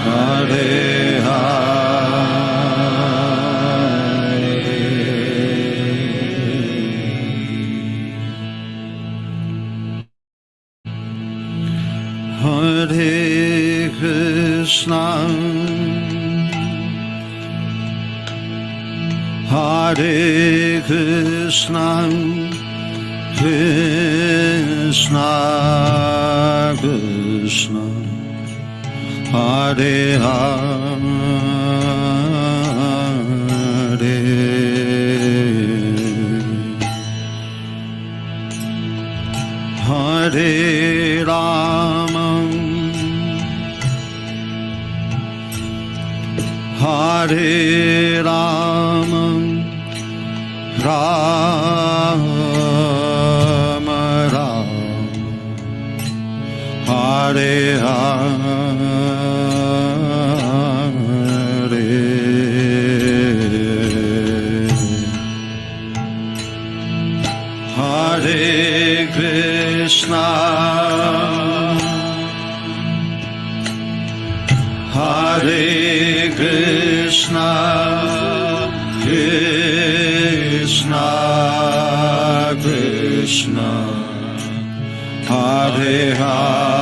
Hare Hare Krishna, Hare Krishna, Krishna Krishna, Hare Hare, Hare Rama, Hare Rama, Rama Rama, Hare Hare, Hare Krishna, Hare Krishna, Krishna Krishna, Hare Hare,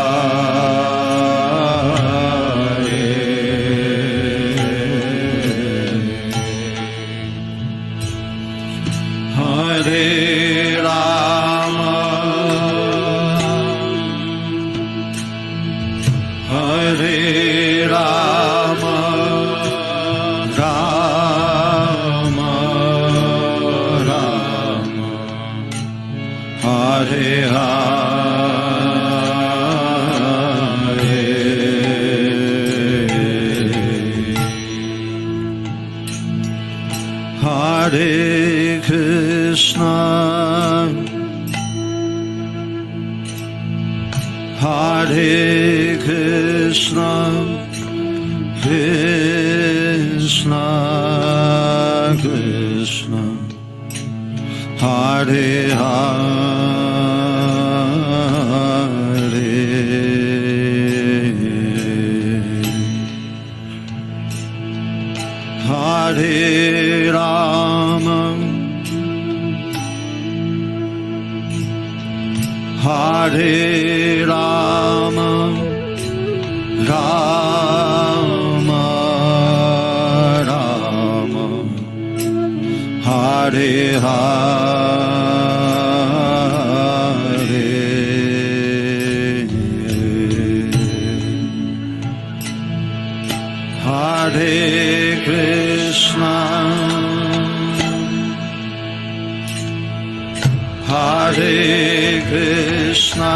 Hare Rama, Hare Rama, Rama Rama, Hare Hare, Hare Krishna, Hare Krishna, Krishna Krishna, Hare Hare, Hare Rama, Hare Rama, Rama Rama, Hare Hare, Hare Krishna, Hare Krishna,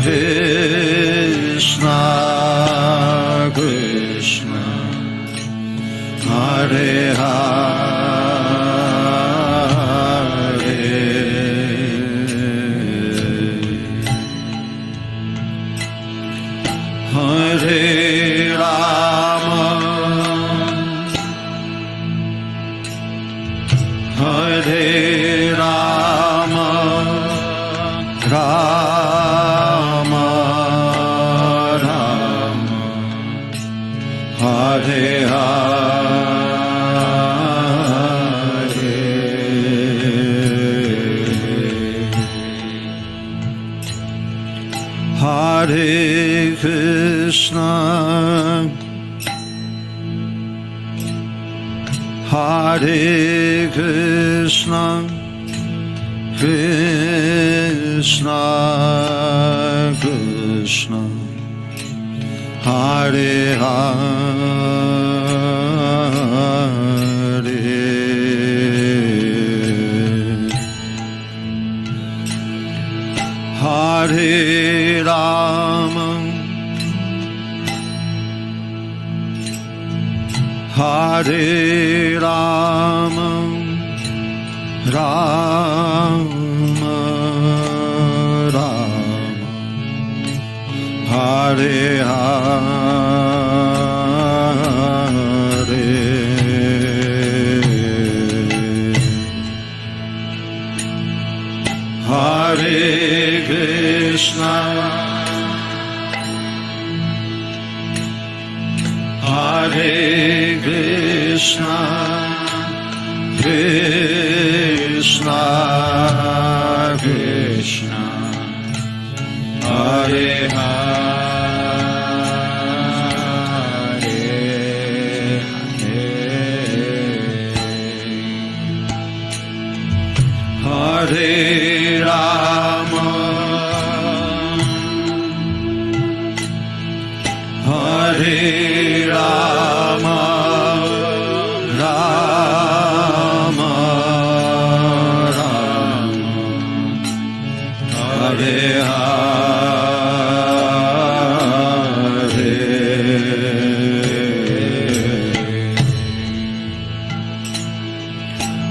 Krishna Krishna, Hare Hare, Hare Rama, Hare Rama, Rama Rama, Hare Hare, Hare Krishna, Hare Krishna, Krishna Krishna, Hare Hare, Hare Rama, Hare Rama, Rama Rama, Hare Hare, Hare Krishna, Hare Krishna, Krishna Krishna, Hare Hare, Hare Rama, Hare Rama, Rama Rama, Hare Hare,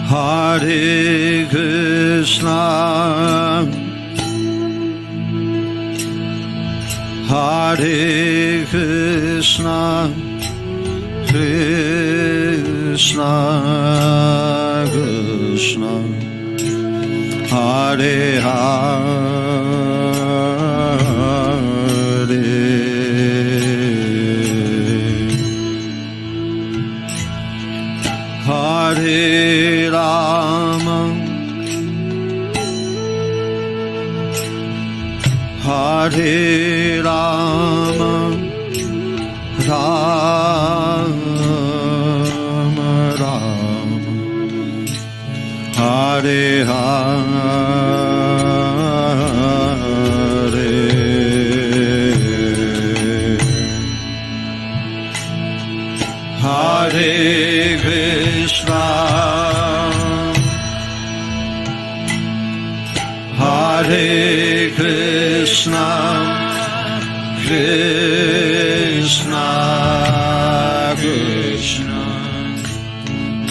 Hare Krishna, Hare Krishna, Krishna Krishna, Hare Hare, Hare Rama, Hare Rama, Rama Rama, Hare Hare, Hare Krishna, Hare Krishna, Krishna Krishna,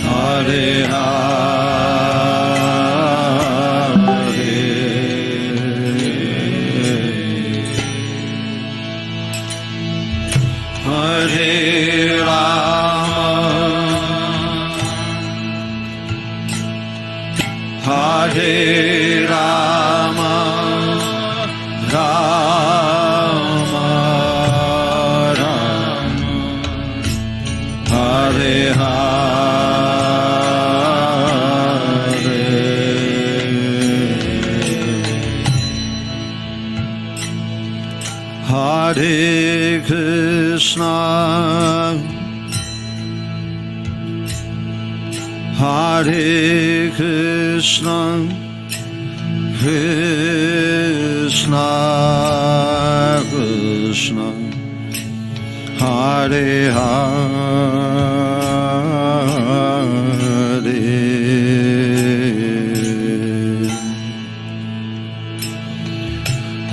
Hare Hare, Hare Rama, Hare Rama, Rama Rama, Hare Hare, Hare Krishna, Hare Krishna, Krishna Krishna, Hare Hare,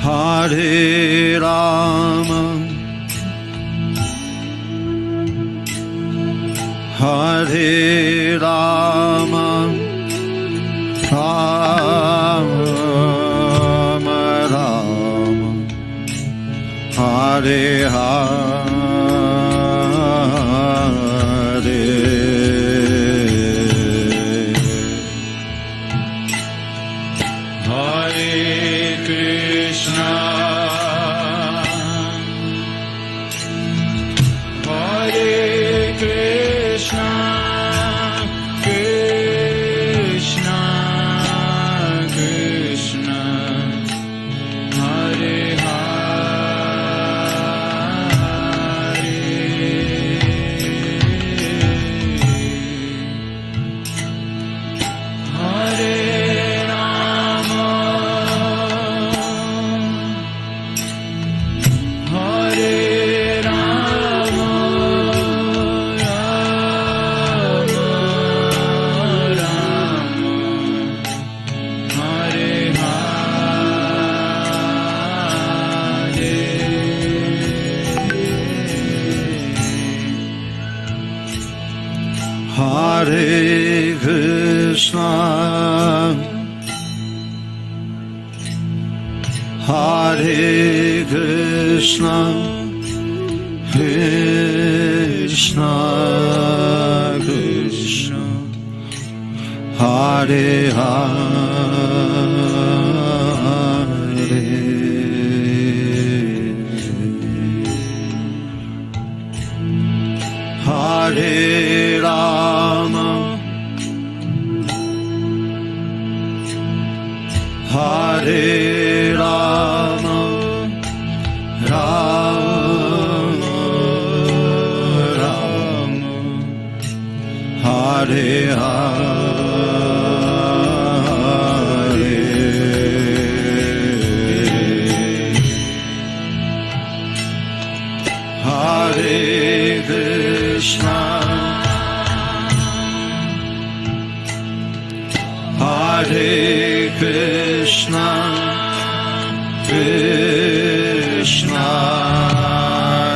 Hare Rama, Hare Rama, Rama Rama, Hare Hare, Hare Krishna, Hare Krishna, Krishna Krishna, Hare Hare Krishna, Hare Krishna, Krishna Krishna, Hare Hare, Hare Rama, Hare Rama, Rama Rama, Hare Hare. Hare Krishna, Hare Krishna, Krishna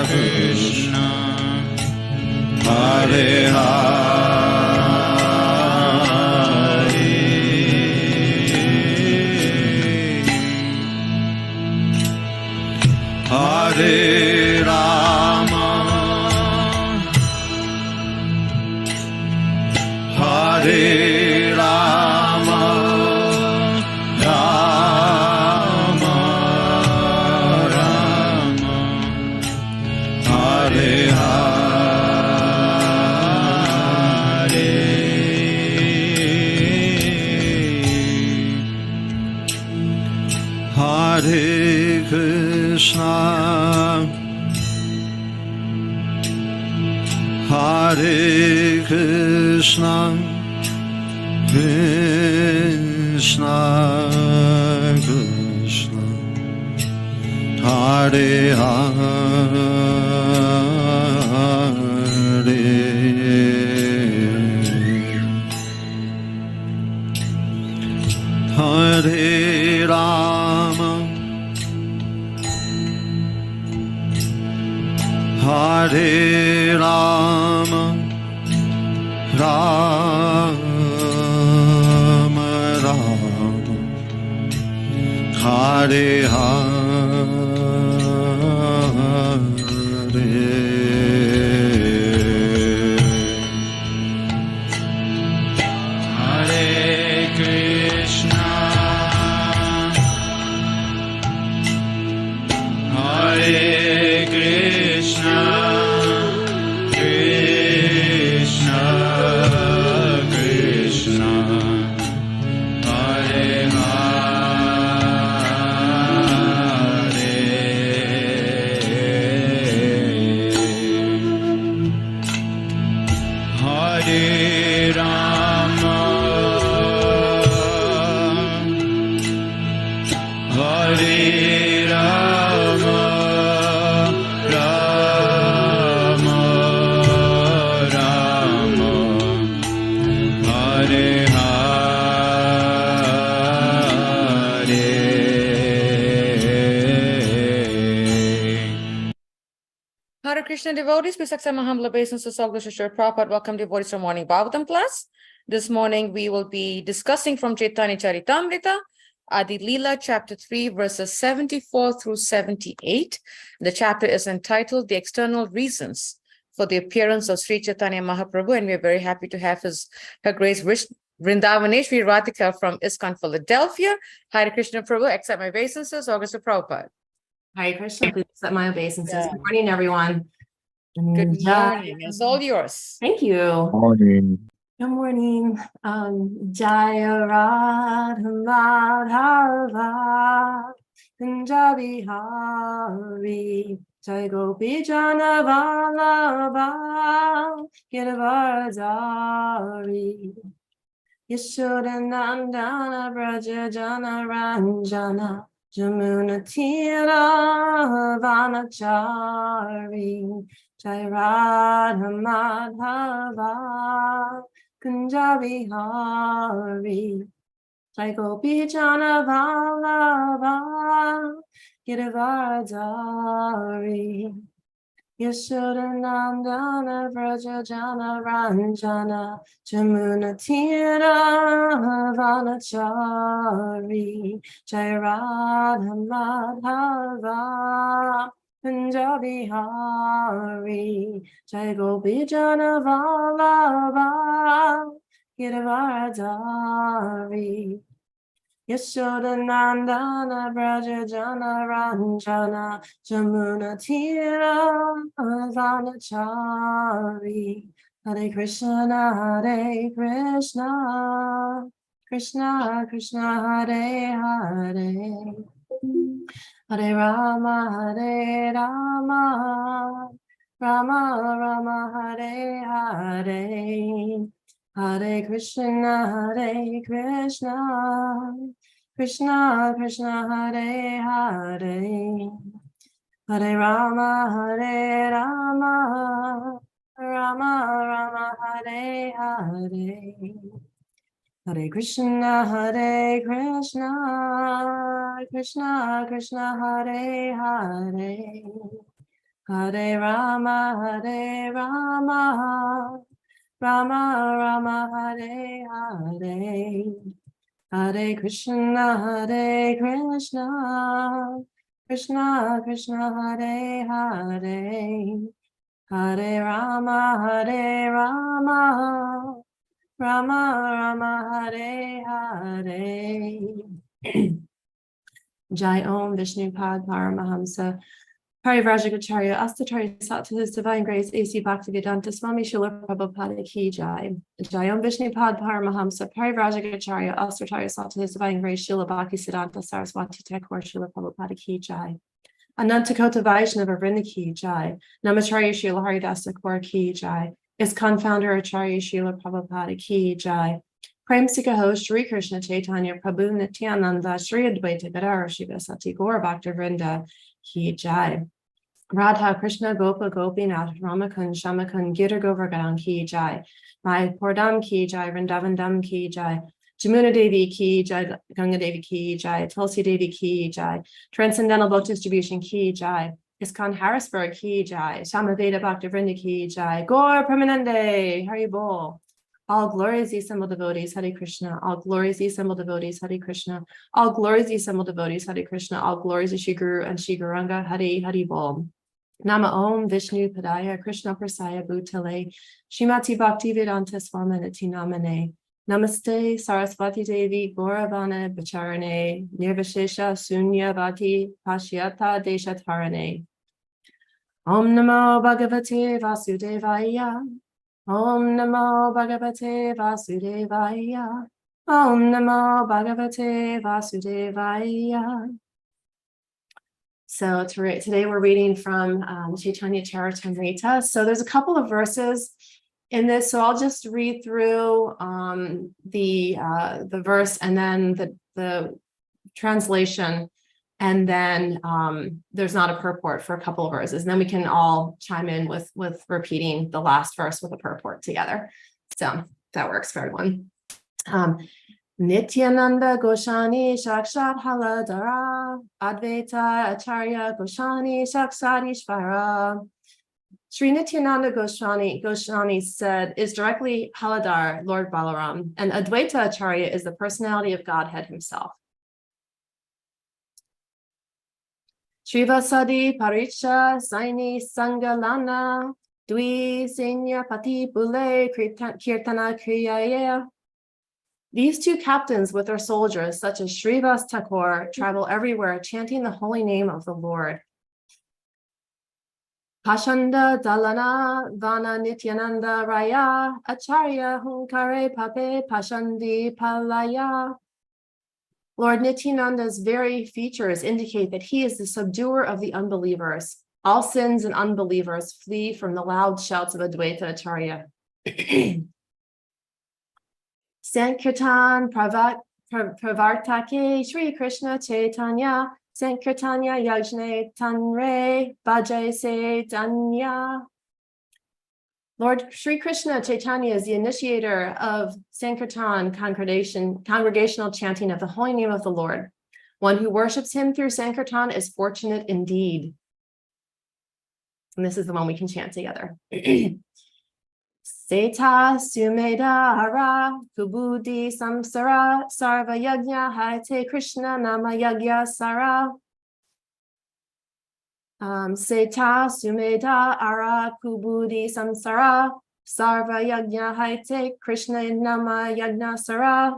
Krishna, Hare Hare, Hare Rama, Hare Rama, Rama Rama, Hare Hare. Hare Krishna, Hare Krishna, Krishna Krishna, Hare Hare, Hare Rama, Hare Rama, Rama Rama, Hare Hare. Hare Krishna, Hare Krishna, Krishna Krishna, Hare Hare, Hare Rama, Hare Rama, Rama Rama, Hare Hare. Hare Krishna devotees, please accept my humble obeisance to Salvation Shri Prabhupada. Welcome devotees from Morning Bhagavatam class. This morning we will be discussing from Chaitanya Charitamrita, Adi Lila, chapter 3, verses 74 through 78. The chapter is entitled The External Reasons for the Appearance of Sri Chaitanya Mahaprabhu, and we are very happy to have Her Grace Vrindavaneswari Radhika from ISKCON Philadelphia. Hare Krishna Prabhu, accept my obeisances, August Prabhupada. Hare Krishna, please accept my obeisances. Yeah. Good morning, everyone. Good morning. It's all yours. Thank you. Morning. Good morning. Jaya Radha Madhava Punjabi Hari Jai Gopi Jana Vallabha Giravardhari Yashodanandana Braja Jana Ranjana Jamuna Tira Vanachari Jai Radha Madhava Punjabi Hari Jai Gopi Jana Vallabha Giravardhari Yashodanandana Vraja Jana Ranjana Jamuna Tira Vanachari Jai Radha Madhava Punjabi Hari Jai Gopi Jana Vallabha Giravardhari Yashodanandana Braja Jana Ranjana Jamuna Tira Vanachari Hare Krishna, Krishna Krishna, Hare Hare, Hare Rama, Rama Rama, Hare Hare, Hare Krishna, Krishna Krishna, Hare Hare, Hare Rama, Rama Rama, Hare Hare, Hare Krishna, Krishna Krishna, Hare Hare, Hare Rama, Rama Rama, Hare Hare, Hare Krishna, Krishna Krishna, Hare Hare, Hare Rama, Rama Rama, Hare Hare. Jai Om Vishnu Pad Paramahamsa Parivrajacharya Astatari Sat to His Divine Grace A.C. Bhaktivedanta Swami Srila Prabhupada Ki Jai. Jai Om Vishnu Pad Paramahamsa Parivrajacharya Astatari Sat to His Divine Grace Srila Bhaktisiddhanta Saraswati Thakur Srila Prabhupada Ki Jai. Anantakota Vaishnava Vrinda Ki Jai. Namacharya Srila Haridas Thakur Ki Jai. ISKCON founder Acharya Srila Prabhupada Ki Jai. Prem Sikha host Shri Krishna Chaitanya Prabhu Nityananda Shri Advaita Gadara Shiva Sati Gaur Bhakta Vrinda Ki Jai. Radha Krishna Gopa Gopinath Ramakun Shamakun Gita Govardhan Ki Jai. Mai Pordam Ki Jai. Vrindavandam Ki Jai. Jamuna Devi Ki Jai. Ganga Devi Ki Jai. Tulsi Devi Ki Jai. Transcendental Book Distribution Ki Jai. ISKCON Harrisburg Ki Jai. Samaveda Bhakta Vrinda Ki Jai. Gaur Pramanande Haribol. All glories, ye assembled devotees, Hare Krishna. All glories, ye assembled devotees, Hare Krishna. All glories, ye assembled devotees, Hare Krishna. All glories to Shri Guru and Shri Guranga, Hare Hare Bol. Nama Om Vishnu Padaya Krishna Prasaya Bhutale Shrimati Bhaktivedanta Swaminati Namane. Namaste Saraswati Devi Gauravana Bacharane Nirvishesha Sunyavati Pashyata Deshatarane. Om Namo Bhagavate Vasudevaya. Om Namo Bhagavate Vasudevaya. Om Namo Bhagavate Vasudevaya. So today we're reading from Chaitanya Charitamrita. So there's a couple of verses in this. So I'll just read through the verse and then the translation. And then there's not a purport for a couple of verses. And then we can all chime in with repeating the last verse with a purport together. So that works for everyone. Nityananda Goshani Shakshat Haladara Advaita Acharya Goshani Shakshat Ishvara. Sri Nityananda Goshani said is directly Haladar, Lord Balaram, and Advaita Acharya is the personality of Godhead himself. Shrivasadi Paricha Saini Sangalana Dwi Senya Pati Bule Kirtana Kriyaya. These two captains with their soldiers, such as Srivas Thakur, travel everywhere chanting the holy name of the Lord. Pashanda Dalana Vana Nityananda Raya Acharya Hunkare Pape Pashandi Palaya. Lord Nityananda's very features indicate that he is the subduer of the unbelievers. All sins and unbelievers flee from the loud shouts of Advaita Acharya. Sankirtan Pravartake Shri Krishna Chaitanya Sankirtanya Yajne Tanre Bhajay Se Danya. Lord Shri Krishna Chaitanya is the initiator of Sankirtan congregational chanting of the holy name of the Lord. One who worships him through Sankirtan is fortunate indeed. And this is the one we can chant together. Seta Sumeda Hara Kubudi Samsara Sarva Yajna Haite Krishna Nama Yagya Sara. Seta Sumeda Ara Kubudi Samsara Sarva Yajna Haite Krishna Nama Yagna Sara.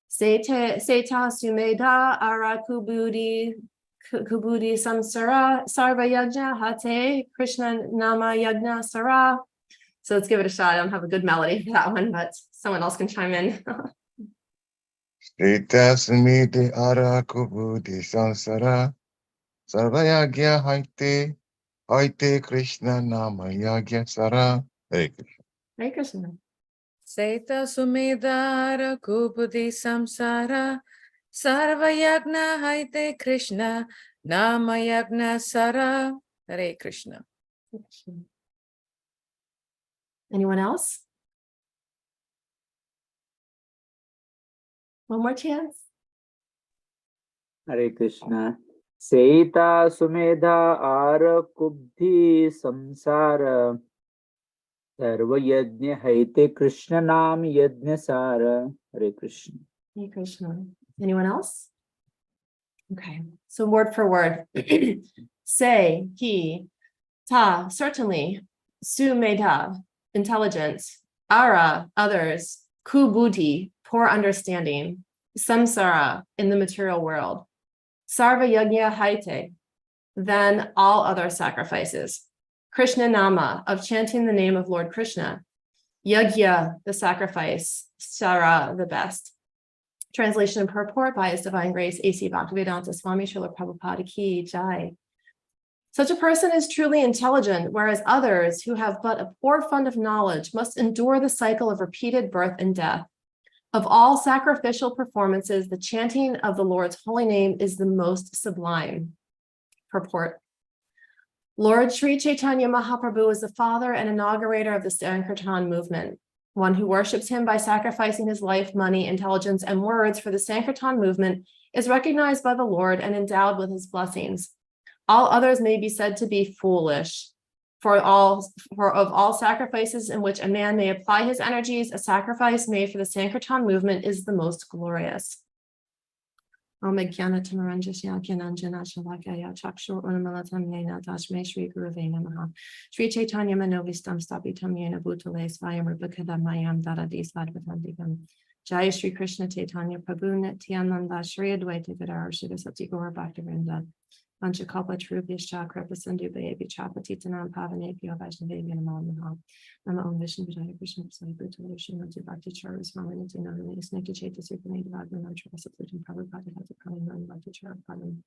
Seta Sumeda Ara Kubudi Samsara Sarva Yajna Hate Krishna Nama Yagna Sara. So let's give it a shot. I don't have a good melody for that one, but someone else can chime in. Sritasmiti ara kubudi sansara sarvayagya haite Krishna nama yagya sara. Hare Krishna. Hare Krishna. Seta Sumedara Kupudi Samsara Sarva Yagna Haite Krishna Nama Yagna Sara. Hare Krishna. Anyone else? One more chance. Hare Krishna. Seita Sumedha Ara Kubdhi Samsara Sarva Yajna Haite Krishna Nam Yajna Sara. Hare Krishna. Hare Krishna. Anyone else? Okay, so word for word. Say, he, ta, certainly, su medha, intelligence, ara, others, kubudhi, poor understanding, samsara, in the material world, sarva yajna haite, then all other sacrifices, Krishna nama, of chanting the name of Lord Krishna, yajna, the sacrifice, sara, the best. Translation and purport by His Divine Grace A.C. Bhaktivedanta Swami Srila Prabhupada Ki Jai. Such a person is truly intelligent, whereas others who have but a poor fund of knowledge must endure the cycle of repeated birth and death. Of all sacrificial performances, the chanting of the Lord's holy name is the most sublime. Purport. Lord Sri Chaitanya Mahaprabhu is the father and inaugurator of the Sankirtan movement. One who worships him by sacrificing his life, money, intelligence, and words for the Sankirtan movement is recognized by the Lord and endowed with his blessings. All others may be said to be foolish. For of all sacrifices in which a man may apply his energies, a sacrifice made for the Sankirtan movement is the most glorious. Om Jnana Timaranjasya Gyananjana Shalakaya Chakshur Unamalatam Yena Dashme Shri Guruve Namaha Shri Chaitanya Manovistam Stapitam Yena Bhutale Svayam Rupakada Mayam Dadadi Svadvatandigam Jai Shri Krishna Chaitanya Prabhu Nityananda Shri Advaita Gadara Shri Sati Gaura Bhaktivinoda Vanchakalpa Trubhyascha Kripa Sindhu Bhayavi Chapatitanam Pavanebhyo Vaishnavebhyo Namo Namaha Nama Om Vishnu Vijaya Krishna Sai Bhutale Srimati Bhakti Charu Swami Nityananda Snekta Chaita Supanate Vagman Trasa Pluton Prabhupada Hata Kalinam Bhakti Charu Padam.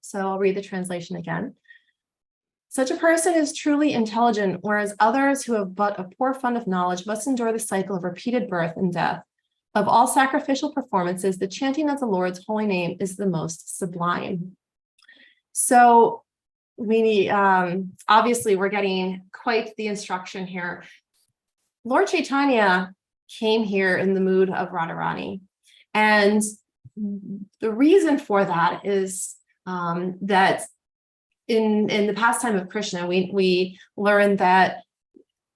So I'll read the translation again. Such a person is truly intelligent, whereas others who have but a poor fund of knowledge must endure the cycle of repeated birth and death. Of all sacrificial performances, the chanting of the Lord's holy name is the most sublime. So we obviously we're getting quite the instruction here. Lord Chaitanya came here in the mood of Radharani. And the reason for that is that in the pastime of Krishna, we learned that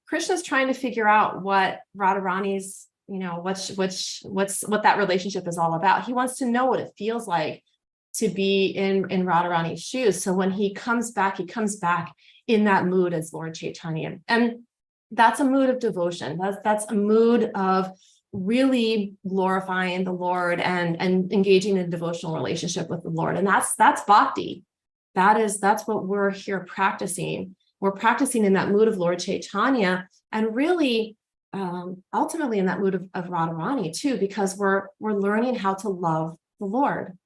Krishna's trying to figure out what Radharani's, what that relationship is all about. He wants to know what it feels like to be in Radharani's shoes. So when he comes back in that mood as Lord Chaitanya. And that's a mood of devotion. That's a mood of really glorifying the Lord and engaging in a devotional relationship with the Lord. And that's bhakti. That's what we're here practicing. We're practicing in that mood of Lord Chaitanya, and really ultimately in that mood of Radharani too, because we're learning how to love the Lord.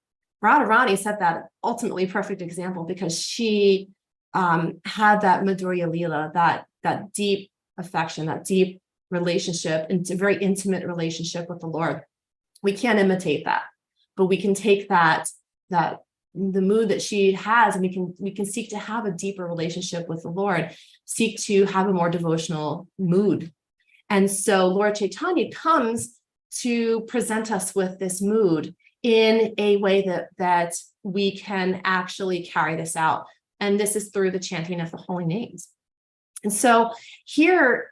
Radharani set that ultimately perfect example because she had that Adi Lila, that deep affection, that deep relationship, and a very intimate relationship with the Lord. We can't imitate that, but we can take that the mood that she has, and we can seek to have a deeper relationship with the Lord, seek to have a more devotional mood. And so Lord Chaitanya comes to present us with this mood in a way that we can actually carry this out. And this is through the chanting of the holy names. And so here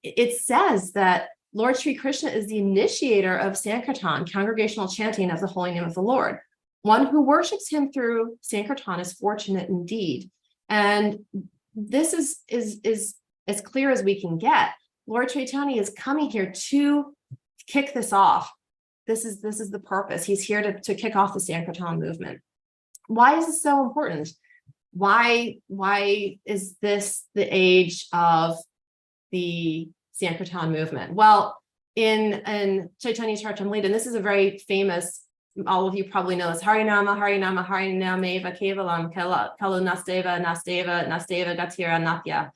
it says that Lord Sri Krishna is the initiator of Sankirtan, congregational chanting of the holy name of the Lord. One who worships him through Sankirtan is fortunate indeed. And this is as clear as we can get. Lord Chaitanya is coming here to kick this off. This is the purpose. He's here to kick off the Sankirtan movement. Why is this so important? Why is this the age of the Sankirtan movement? Well, in Chaitanya Charitamrita, and this is a very famous, all of you probably know this, Harinama, Harinama, Harinameva Kevalam, Kalu Nasteva, Nasteva, Nasteva Gatira Natya.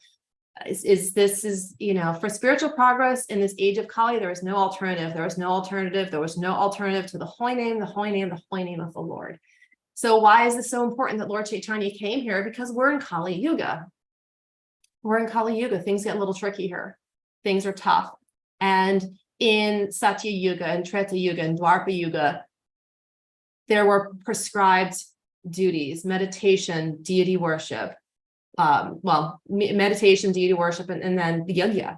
This is, for spiritual progress in this age of Kali, there is no alternative. There was no alternative. There was no alternative to the holy name, the holy name, the holy name of the Lord. So why is this so important that Lord Chaitanya came here? Because we're in Kali Yuga. We're in Kali Yuga. Things get a little tricky here. Things are tough. And in Satya Yuga and Treta Yuga and Dwapara Yuga, there were prescribed duties, meditation, deity worship, meditation, deity worship, and then the yajna.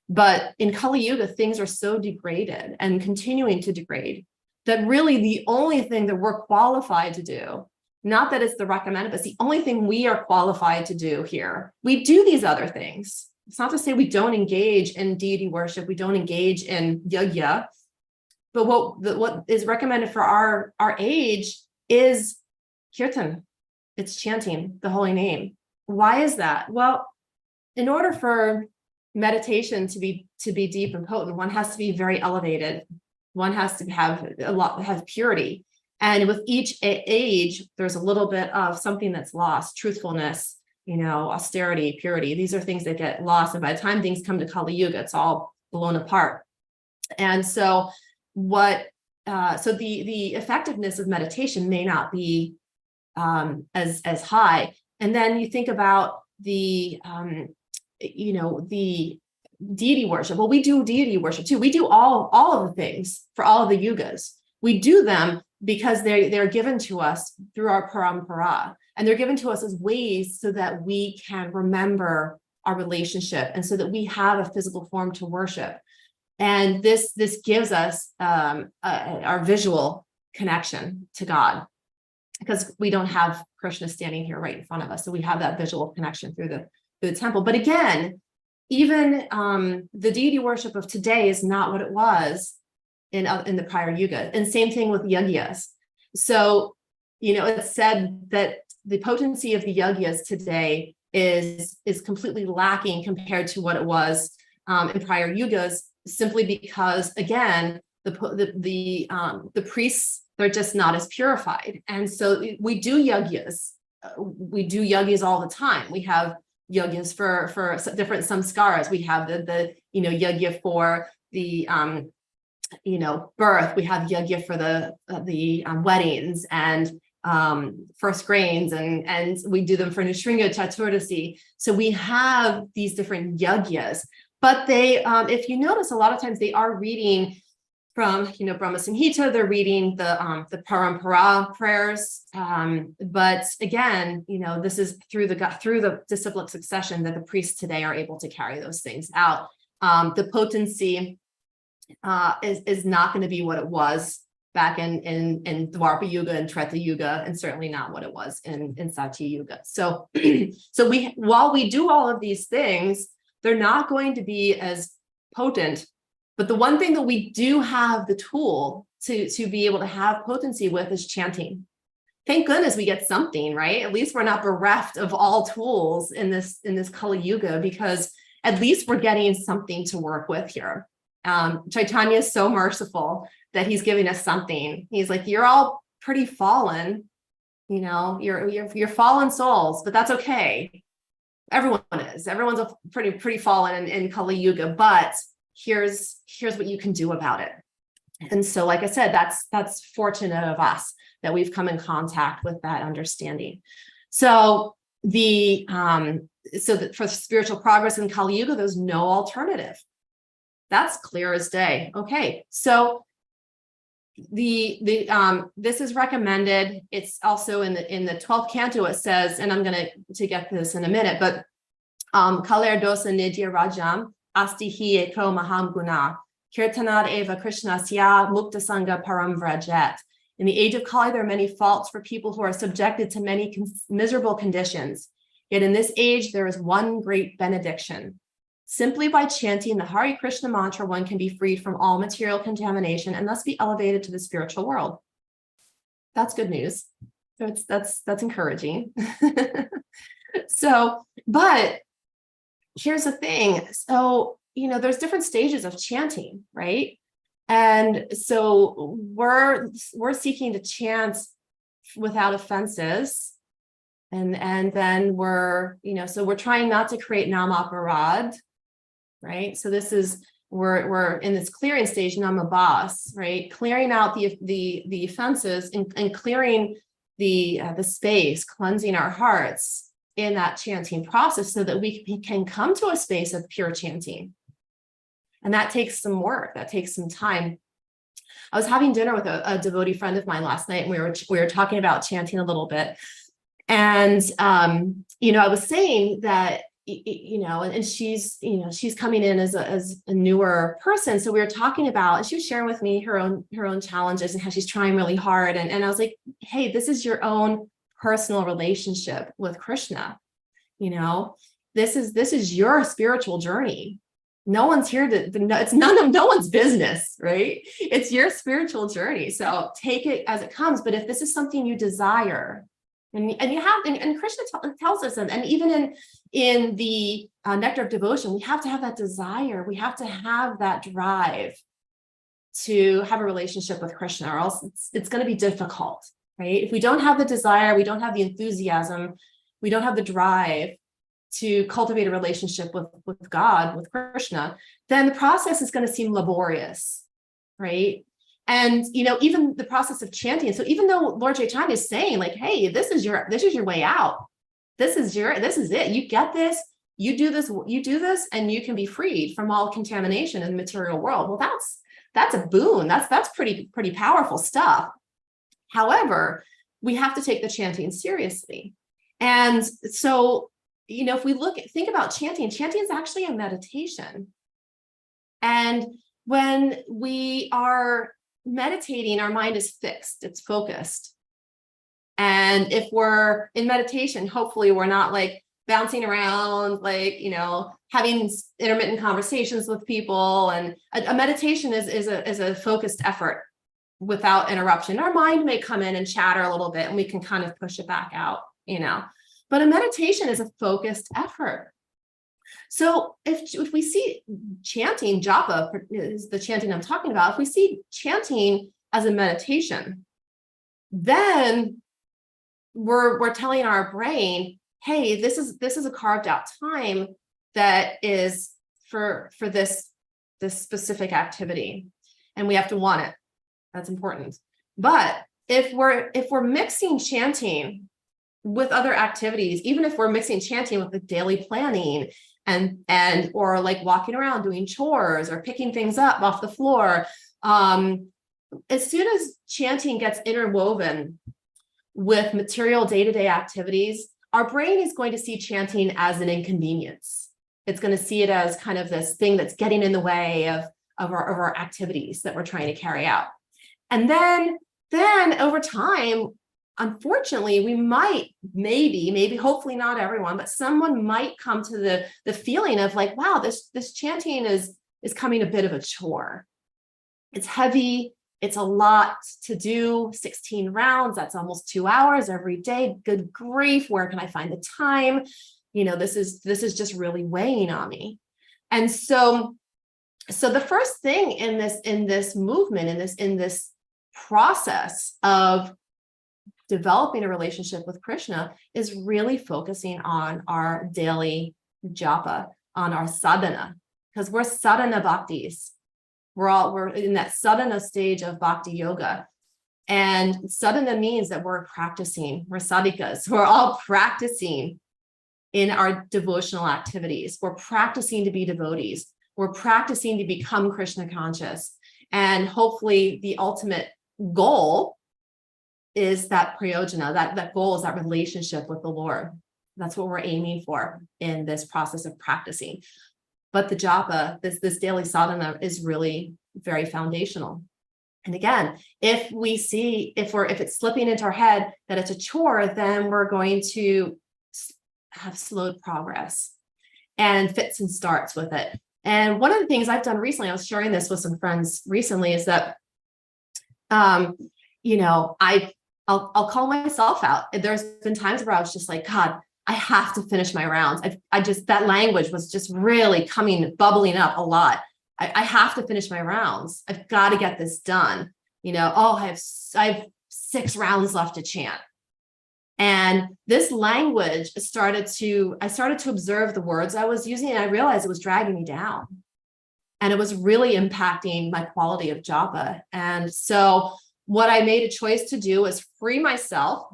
But in Kali Yuga, things are so degraded and continuing to degrade that really the only thing that we're qualified to do, not that it's the recommended, but it's the only thing we are qualified to do here. We do these other things. It's not to say we don't engage in deity worship, we don't engage in yajna, but what is recommended for our age is kirtan. It's chanting the holy name. Why is that? Well, in order for meditation to be deep and potent, one has to be very elevated. One has to have purity. And with each age, there's a little bit of something that's lost, truthfulness, austerity, purity. These are things that get lost. And by the time things come to Kali Yuga, it's all blown apart. And so the effectiveness of meditation may not be as high. And then you think about the deity worship. Well, we do deity worship too. We do all of the things for all of the yugas. We do them because they're given to us through our parampara, and they're given to us as ways so that we can remember our relationship and so that we have a physical form to worship. And this gives us our visual connection to God, because we don't have Krishna standing here right in front of us. So we have that visual connection through the temple. But again, even the deity worship of today is not what it was in the prior yuga. And same thing with yajnas. So, it's said that the potency of the yajnas today is completely lacking compared to what it was in prior yugas, simply because, again, the priests, they're just not as purified. And so we do yajnas. We do yajnas all the time. We have yajnas for different samskaras. We have the yajna for the birth. We have yajna for the weddings and first grains, and we do them for Nishringa Chaturdasi. So we have these different yajnas, but they, if you notice, a lot of times they are reading from, Brahma Samhita, they're reading the parampara prayers. But again, this is through the disciplic succession that the priests today are able to carry those things out. The potency is not going to be what it was back in Dwapara Yuga and Treta Yuga, and certainly not what it was in Satya Yuga. So, while we do all of these things, they're not going to be as potent. But the one thing that we do have the tool to be able to have potency with is chanting. Thank goodness we get something, right? At least we're not bereft of all tools in this Kali Yuga, because at least we're getting something to work with here. Chaitanya is so merciful that he's giving us something. He's like, you're all pretty fallen, you're fallen souls, but that's okay. Everyone is. Everyone's a pretty fallen in Kali Yuga, but here's what you can do about it. And so, like I said, that's fortunate of us that we've come in contact with that understanding. So for spiritual progress in Kali Yuga, there's no alternative. That's clear as day. Okay, so this is recommended. It's also in the 12th canto. It says, and I'm going to get this in a minute, but Kaler dosa nidya rajam asti hi eko maham guna kirtanad eva krishnasya mukta sangha param vrajet. In the age of Kali, there are many faults for people who are subjected to many miserable conditions. Yet in this age, there is one great benediction. Simply by chanting the Hare Krishna mantra, one can be freed from all material contamination and thus be elevated to the spiritual world. That's good news. So that's encouraging. But here's the thing. So, there's different stages of chanting, right? And so we're seeking to chant without offenses. And then we're trying not to create namaparad, right? So this is, we're in this clearing stage, namabas, right? Clearing out the offenses and clearing the space, cleansing our hearts in that chanting process so that we can come to a space of pure chanting. And that takes some work, that takes some time. I was having dinner with a devotee friend of mine last night, and we were talking about chanting a little bit. And, I was saying that, and she's coming in as a newer person. So we were talking about, and she was sharing with me her own challenges and how she's trying really hard. And I was like, hey, this is your own personal relationship with Krishna. This is your spiritual journey. No one's here it's no one's business, right? It's your spiritual journey. So take it as it comes. But if this is something you desire, and you have, and Krishna tells us, and even in the Nectar of Devotion, we have to have that desire. We have to have that drive to have a relationship with Krishna, or else it's going to be difficult, right? If we don't have the desire, we don't have the enthusiasm, we don't have the drive to cultivate a relationship with God, with Krishna, then the process is going to seem laborious, right? And even the process of chanting. So even though Lord Chaitanya is saying, like, hey, this is your way out. This is it. You get this, you do this, and you can be freed from all contamination in the material world. Well, that's a boon. That's pretty powerful stuff. However, we have to take the chanting seriously. And so, if we think about chanting is actually a meditation. And when we are meditating, our mind is fixed, it's focused. And if we're in meditation, hopefully we're not like bouncing around, like, having intermittent conversations with people. And a meditation is a focused effort without interruption. Our mind may come in and chatter a little bit, and we can kind of push it back out, But a meditation is a focused effort. So if we see chanting, japa is the chanting I'm talking about, if we see chanting as a meditation, then we're telling our brain, hey, this is a carved out time that is for this specific activity, and we have to want it. That's important. But if we're mixing chanting with other activities, even if we're mixing chanting with the daily planning and or like walking around doing chores or picking things up off the floor, as soon as chanting gets interwoven with material day-to-day activities, our brain is going to see chanting as an inconvenience. It's going to see it as kind of this thing that's getting in the way of our activities that we're trying to carry out. And then over time, unfortunately, we might, maybe, hopefully not everyone, but someone might come to the feeling of like, wow, this chanting is becoming a bit of a chore. It's heavy. It's a lot to do. 16 rounds. That's almost 2 hours every day. Good grief. Where can I find the time? This is just really weighing on me. And so the first thing in this movement, in this process of developing a relationship with Krishna, is really focusing on our daily japa, on our sadhana, because we're sadhana bhaktis. We're in that sadhana stage of bhakti yoga. And sadhana means that we're practicing, we're sadhikas, we're all practicing in our devotional activities. We're practicing to be devotees. We're practicing to become Krishna conscious. And hopefully the ultimate goal is that prayojana, that goal is that relationship with the Lord. That's what we're aiming for in this process of practicing. But the japa, this daily sadhana, is really very foundational. And again, if it's slipping into our head that it's a chore, then we're going to have slowed progress and fits and starts with it. And one of the things I've done recently, I was sharing this with some friends recently, is that, I'll call myself out. There's been times where I was just like, God, I have to finish my rounds. I just, that language was just really bubbling up a lot. I have to finish my rounds. I've got to get this done. Oh, I have 6 rounds left to chant. And this language I started to observe the words I was using, and I realized it was dragging me down. And it was really impacting my quality of japa. And so what I made a choice to do was free myself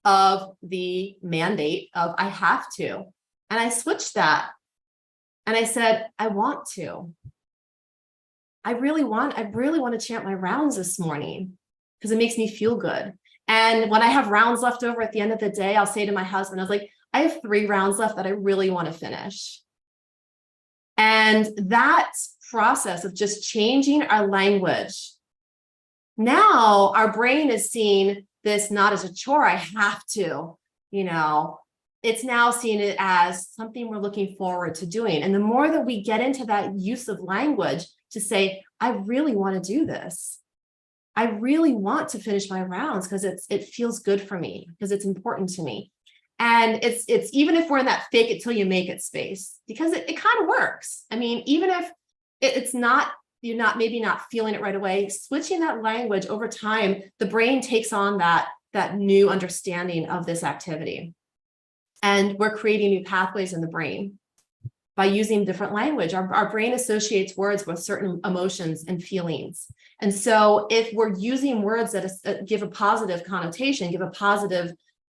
of the mandate of I have to. And I switched that. And I said, I want to. I really want to chant my rounds this morning because it makes me feel good. And when I have rounds left over at the end of the day, I'll say to my husband, I was like, I have 3 rounds left that I really want to finish. And that process of just changing our language, now our brain is seeing this not as a chore, I have to, it's now seeing it as something we're looking forward to doing. And the more that we get into that use of language to say, I really want to do this. I really want to finish my rounds because it feels good for me, because it's important to me. And it's even if we're in that fake it till you make it space, because it kind of works. I mean, even if it's not, you're not maybe not feeling it right away, switching that language over time, the brain takes on that new understanding of this activity. And we're creating new pathways in the brain by using different language. Our brain associates words with certain emotions and feelings. And so if we're using words that give a positive connotation, give a positive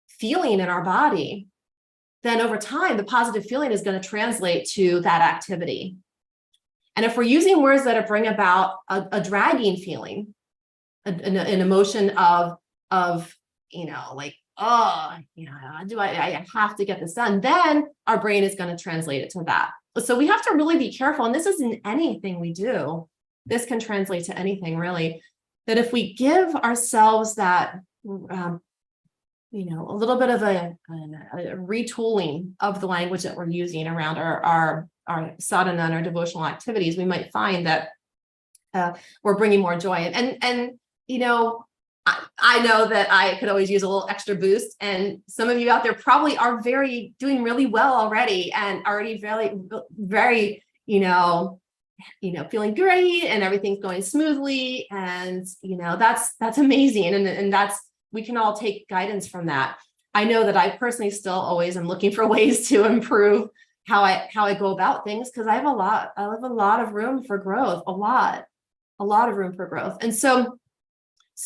feeling in our body, then over time, the positive feeling is going to translate to that activity. And if we're using words that bring about a dragging feeling, an emotion of like, oh, I have to get this done, then our brain is going to translate it to that. So we have to really be careful. And this isn't anything we do. This can translate to anything really, that if we give ourselves that, a little bit of a retooling of the language that we're using around our sadhana and our devotional activities, we might find that we're bringing more joy. And I know that I could always use a little extra boost, and some of you out there probably are doing really well already, and already very, feeling great, and everything's going smoothly, and that's amazing, and that's, we can all take guidance from that. I know that I personally still always am looking for ways to improve how I go about things, because I have a lot of room for growth, a lot of room for growth. And so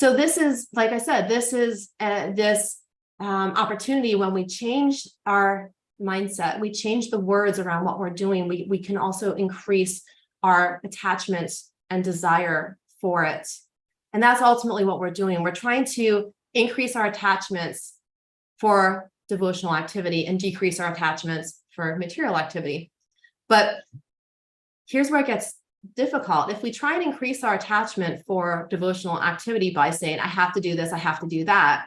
this is, like I said, this is this opportunity when we change our mindset, we change the words around what we're doing, we can also increase our attachment and desire for it. And that's ultimately what we're doing. We're trying to increase our attachments for devotional activity and decrease our attachments for material activity. But here's where it gets difficult. If we try and increase our attachment for devotional activity by saying, I have to do this, I have to do that,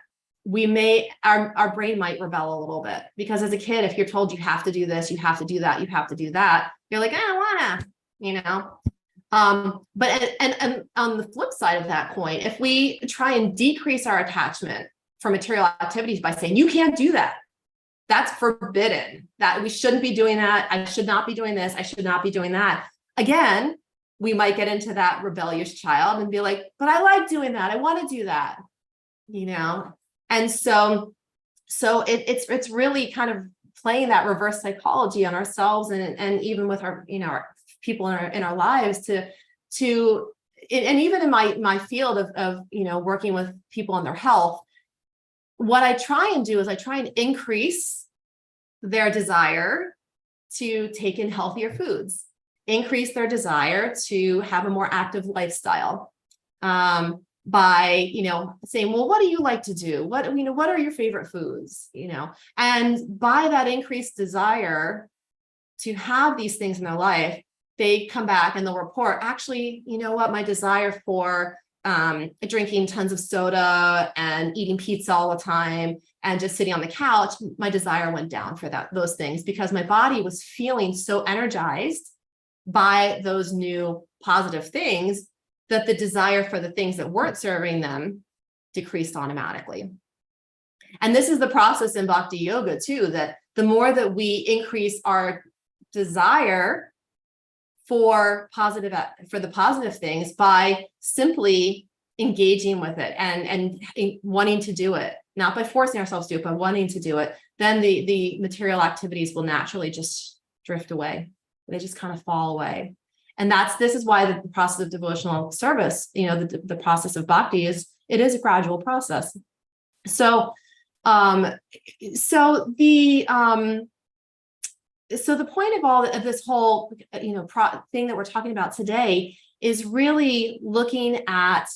our brain might rebel a little bit, because as a kid, if you're told you have to do this, you have to do that, you have to do that, you're like, I don't wanna, but and on the flip side of that coin, if we try and decrease our attachment for material activities by saying, you can't do that, that's forbidden, that we shouldn't be doing that, I should not be doing this, I should not be doing that, again, we might get into that rebellious child and be like, but I like doing that, I want to do that, and so it's really kind of playing that reverse psychology on ourselves and even with our our people in our lives to and even in my field of working with people on their health, what I try and do is I try and increase their desire to take in healthier foods, increase their desire to have a more active lifestyle, by saying, well, what do you like to do, what are your favorite foods, and by that increased desire to have these things in their life, they come back and they'll report, actually, my desire for drinking tons of soda and eating pizza all the time and just sitting on the couch, my desire went down for those things, because my body was feeling so energized by those new positive things that the desire for the things that weren't serving them decreased automatically. And this is the process in bhakti yoga too, that the more that we increase our desire for the positive things by simply engaging with it and wanting to do it, not by forcing ourselves to do it, but wanting to do it, then the material activities will naturally just drift away. They just kind of fall away. And this is why the process of devotional service, the process of bhakti it is a gradual process. So the point of all of this whole, thing that we're talking about today is really looking at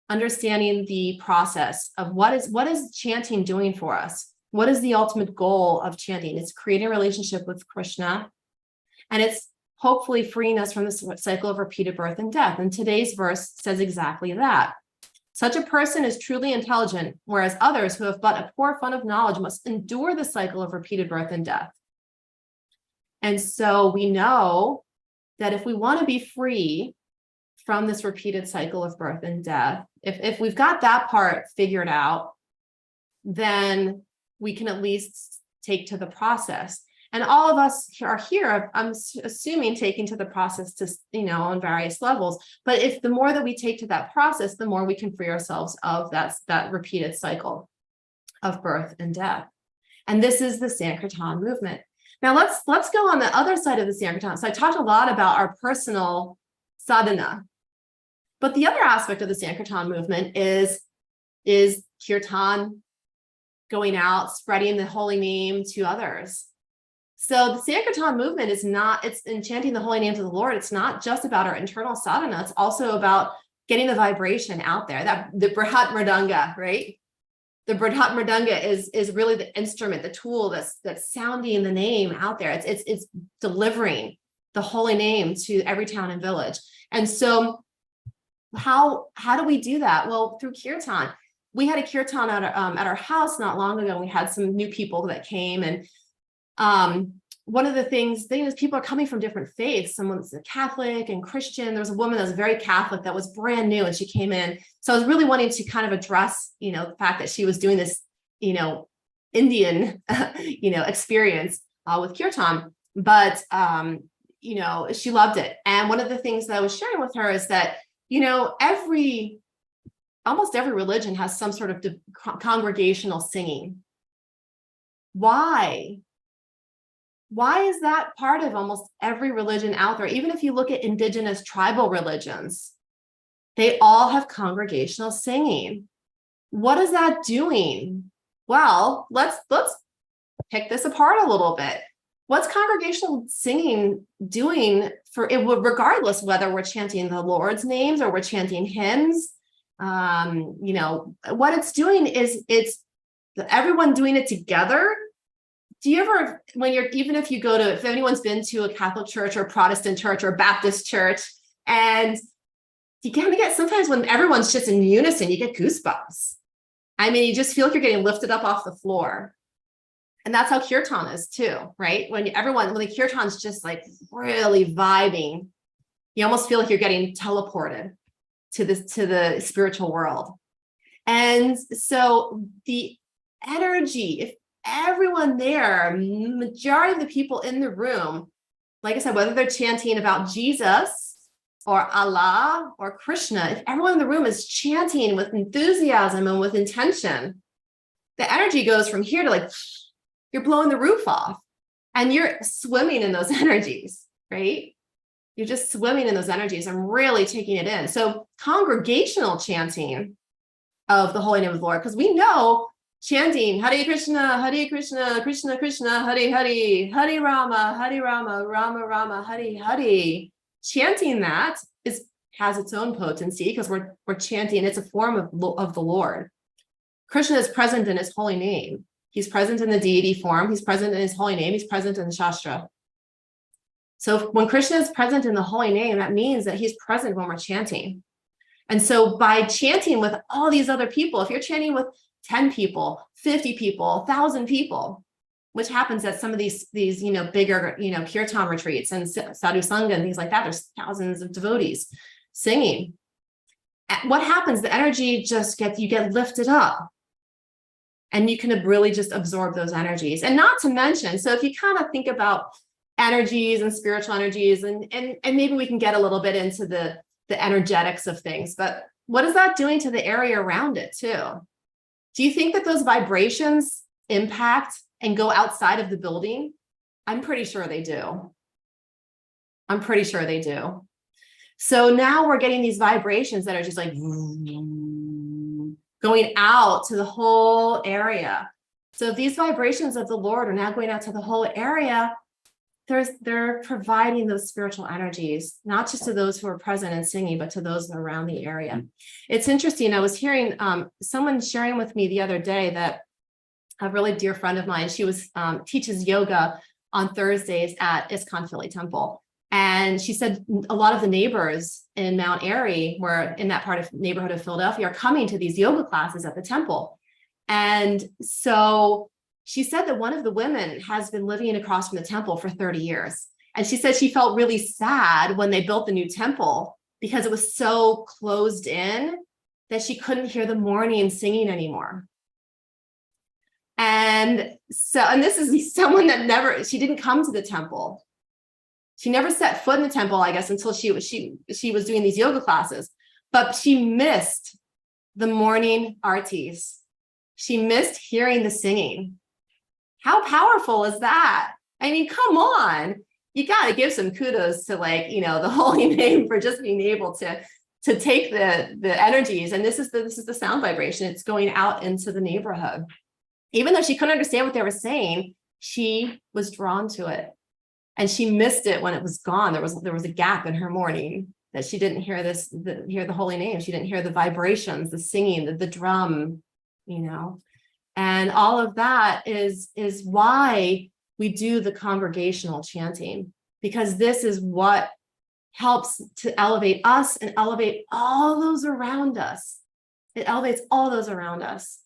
understanding the process of what is chanting doing for us? What is the ultimate goal of chanting? It's creating a relationship with Krishna, and it's hopefully freeing us from the cycle of repeated birth and death. And today's verse says exactly that. Such a person is truly intelligent, whereas others who have but a poor fund of knowledge must endure the cycle of repeated birth and death. And so we know that if we want to be free from this repeated cycle of birth and death, if we've got that part figured out, then we can at least take to the process. And all of us are here, I'm assuming, taking to the process to, on various levels. But if the more that we take to that process, the more we can free ourselves of that repeated cycle of birth and death. And this is the Sankirtan movement. Now let's go on the other side of the Sankirtan. So I talked a lot about our personal sadhana, but the other aspect of the Sankirtan movement is kirtan, going out, spreading the holy name to others. So the Sankirtan movement it's in chanting the holy name to the Lord. It's not just about our internal sadhana. It's also about getting the vibration out there, the Brihat Mridanga, right? The Brihat Mridanga is really the instrument, the tool that's sounding the name out there. It's delivering the holy name to every town and village. And so how do we do that? Well, through kirtan. We had a kirtan at our house not long ago. We had some new people that came, and one of the things is people are coming from different faiths. Someone's a Catholic and Christian. There was a woman that was very Catholic that was brand new, and she came in. So I was really wanting to kind of address, the fact that she was doing this, Indian, experience with kirtan, but she loved it. And one of the things that I was sharing with her is that, almost every religion has some sort of congregational singing. Why? Why is that part of almost every religion out there? Even if you look at indigenous tribal religions, they all have congregational singing. What is that doing? Well, let's pick this apart a little bit. What's congregational singing doing for it? Regardless whether we're chanting the Lord's names or we're chanting hymns, what it's doing is it's everyone doing it together. Do you ever, if anyone's been to a Catholic church or Protestant church or Baptist church, and you kind of get, sometimes when everyone's just in unison, you get goosebumps. I mean, you just feel like you're getting lifted up off the floor. And that's how kirtan is too, right? When the kirtan's just like really vibing, you almost feel like you're getting teleported to the spiritual world. And so the energy, if everyone there, majority of the people in the room, like I said, whether they're chanting about Jesus or Allah or Krishna, if everyone in the room is chanting with enthusiasm and with intention, the energy goes from here to you're blowing the roof off, and you're swimming in those energies, right? You're just swimming in those energies and really taking it in. So congregational chanting of the holy name of the Lord, because we know chanting Hare Krishna, Krishna Krishna, Hare Hare, Hare Rama, Rama Rama, Hare Hare. Chanting that has its own potency because we're chanting. It's a form of the Lord. Krishna is present in his holy name. He's present in the deity form. He's present in his holy name. He's present in the Shastra. So when Krishna is present in the holy name, that means that he's present when we're chanting. And so by chanting with all these other people, if you're chanting with 10 people, 50 people, 1,000 people, which happens at some of these bigger, kirtan retreats and sadhu sangha and things like that, there's thousands of devotees singing. What happens? The energy you get lifted up. And you can really just absorb those energies. And not to mention, so if you kind of think about energies and spiritual energies, and maybe we can get a little bit into the energetics of things, but what is that doing to the area around it too? Do you think that those vibrations impact and go outside of the building? I'm pretty sure they do. I'm pretty sure they do. So now we're getting these vibrations that are just like going out to the whole area. So if these vibrations of the Lord are now going out to the whole area, they're providing those spiritual energies, not just to those who are present and singing, but to those around the area. It's interesting. I was hearing someone sharing with me the other day that a really dear friend of mine, she teaches yoga on Thursdays at ISKCON Philly Temple. And she said a lot of the neighbors in Mount Airy, where in that part of neighborhood of Philadelphia, are coming to these yoga classes at the temple. And so she said that one of the women has been living across from the temple for 30 years. And she said she felt really sad when they built the new temple because it was so closed in that she couldn't hear the morning singing anymore. And this is someone that she didn't come to the temple. She never set foot in the temple, I guess, until she was doing these yoga classes, but she missed the morning artis. She missed hearing the singing. How powerful is that? I mean, come on. You got to give some kudos to the holy name for just being able to take the energies. And this is the sound vibration. It's going out into the neighborhood. Even though she couldn't understand what they were saying, she was drawn to it. And she missed it when it was gone. There was a gap in her morning that she didn't hear hear the holy name. She didn't hear the vibrations, the singing, the drum, And all of that is why we do the congregational chanting, because this is what helps to elevate us and elevate all those around us. It elevates all those around us.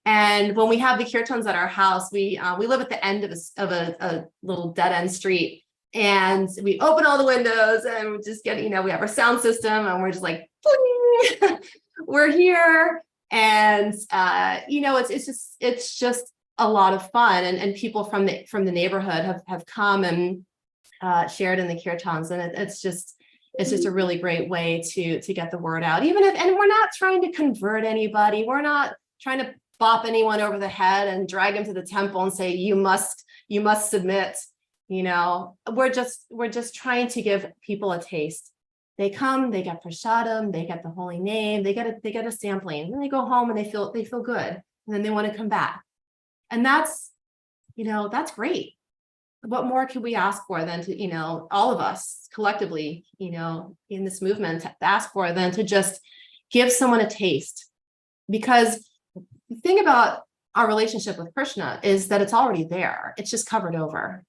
And when we have the kirtans at our house, we live at the end of a little dead end street, and we open all the windows and we just get, we have our sound system and we're just like, we're here. And it's just a lot of fun. And people from the neighborhood have come and shared in the kirtans, and it's just a really great way to get the word out. And we're not trying to convert anybody. We're not trying to bop anyone over the head and drag them to the temple and say, you must submit. We're just trying to give people a taste. They come, they get prasadam, they get the holy name, they get a sampling, and they go home and they feel good, and then they want to come back. And that's great. What more could we ask for than to, all of us collectively, in this movement, to ask for than to just give someone a taste? Because the thing about our relationship with Krishna is that it's already there. It's just covered over.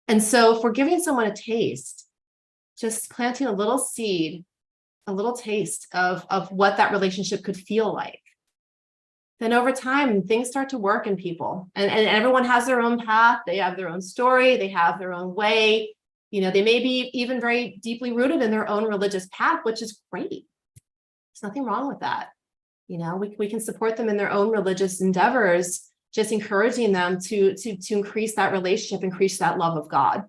And so if we're giving someone a taste, just planting a little seed, a little taste of what that relationship could feel like, then over time, things start to work in people. And everyone has their own path. They have their own story. They have their own way. They may be even very deeply rooted in their own religious path, which is great. There's nothing wrong with that. We can support them in their own religious endeavors, just encouraging them to increase that relationship, increase that love of God.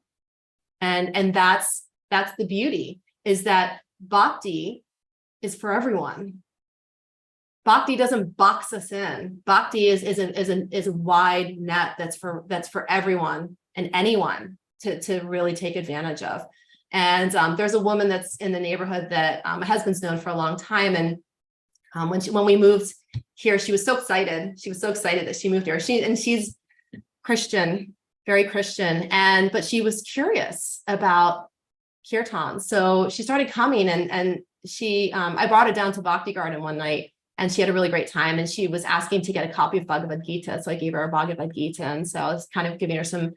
And that's the beauty, is that bhakti is for everyone. Bhakti doesn't box us in. Bhakti is a wide net that's for everyone and anyone to really take advantage of. And there's a woman that's in the neighborhood that my husband's known for a long time, and when we moved here, she was so excited. She was so excited that she moved here. She's Christian, very Christian, but she was curious about kirtan. So she started coming, and I brought her down to Bhakti Garden one night, and she had a really great time. And she was asking to get a copy of Bhagavad Gita, so I gave her a Bhagavad Gita, and so I was kind of giving her some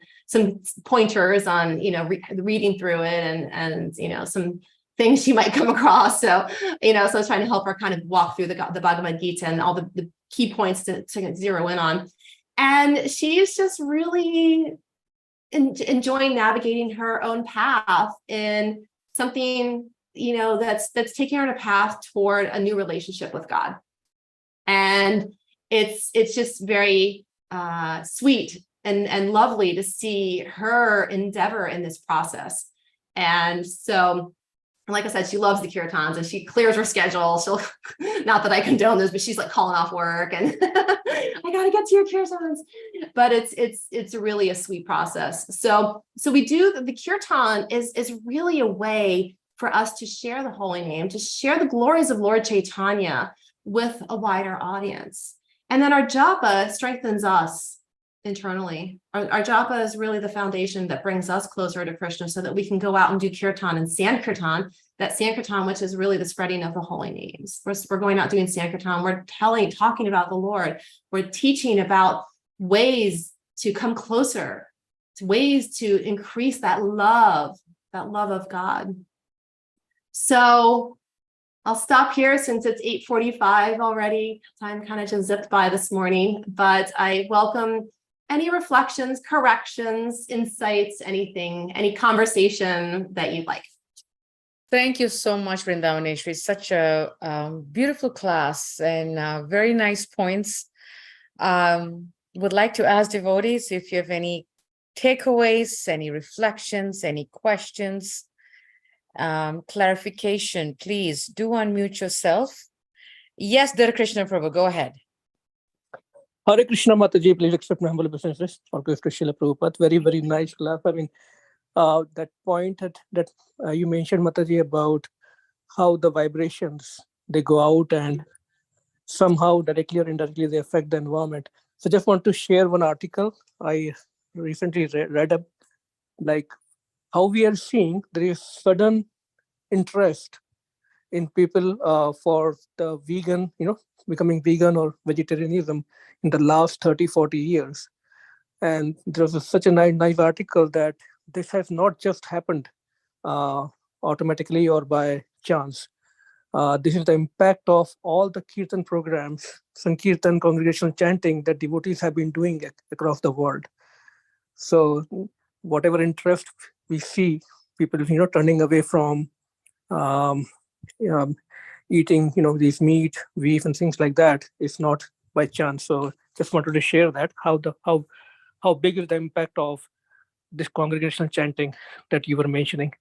pointers on reading through it and some things she might come across. So, so I was trying to help her kind of walk through the Bhagavad Gita and all the key points to zero in on. And she's just really enjoying navigating her own path in something, that's taking her on a path toward a new relationship with God. And it's just very sweet and lovely to see her endeavor in this process. And so, like I said, she loves the kirtans and she clears her schedule. She'll, not that I condone this, but she's like calling off work and I gotta get to your kirtans. But it's really a sweet process. So we do, the kirtan is really a way for us to share the holy name, to share the glories of Lord Chaitanya with a wider audience. And then our japa strengthens us internally. Our japa is really the foundation that brings us closer to Krishna so that we can go out and do kirtan and sankirtan, that sankirtan, which is really the spreading of the holy names. We're going out doing sankirtan. We're talking about the Lord. We're teaching about ways to come closer, ways to increase that love of God. So I'll stop here since it's 8:45 already. Time kind of just zipped by this morning, but I welcome any reflections, corrections, insights, anything, any conversation that you'd like. Thank you so much, Vrindavaneswari. Such a beautiful class and very nice points. Would like to ask devotees if you have any takeaways, any reflections, any questions, clarification, please do unmute yourself. Yes, Dhar Krishna Prabhu, go ahead. Hare Krishna Mataji, please accept my humble obeisances. All praise to Srila Prabhupada. Very, very nice class. I mean, that point that you mentioned, Mataji, about how the vibrations, they go out and somehow directly or indirectly they affect the environment. So just want to share one article I recently read up, like how we are seeing there is sudden interest in people for the vegan, becoming vegan or vegetarianism in the last 30-40 years. And there was such a nice article that this has not just happened automatically or by chance. This is the impact of all the kirtan programs, Sankirtan, congregational chanting that devotees have been doing across the world. So whatever interest we see, people, turning away from eating, these meat, beef, and things like that, is not by chance. So just wanted to share that how big is the impact of this congregational chanting that you were mentioning.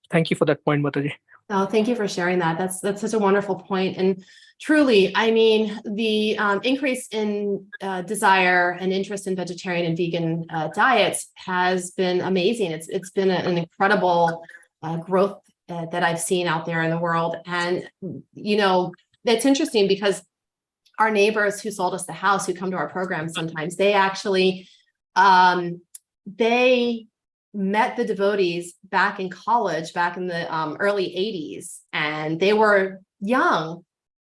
Thank you for that point, Mataji. Oh, thank you for sharing that. That's such a wonderful point. And truly, I mean, the increase in desire and interest in vegetarian and vegan diets has been amazing. It's been an incredible growth that I've seen out there in the world. And, it's interesting because our neighbors who sold us the house, who come to our program sometimes, they actually, they met the devotees back in college, back in the early 80s, and they were young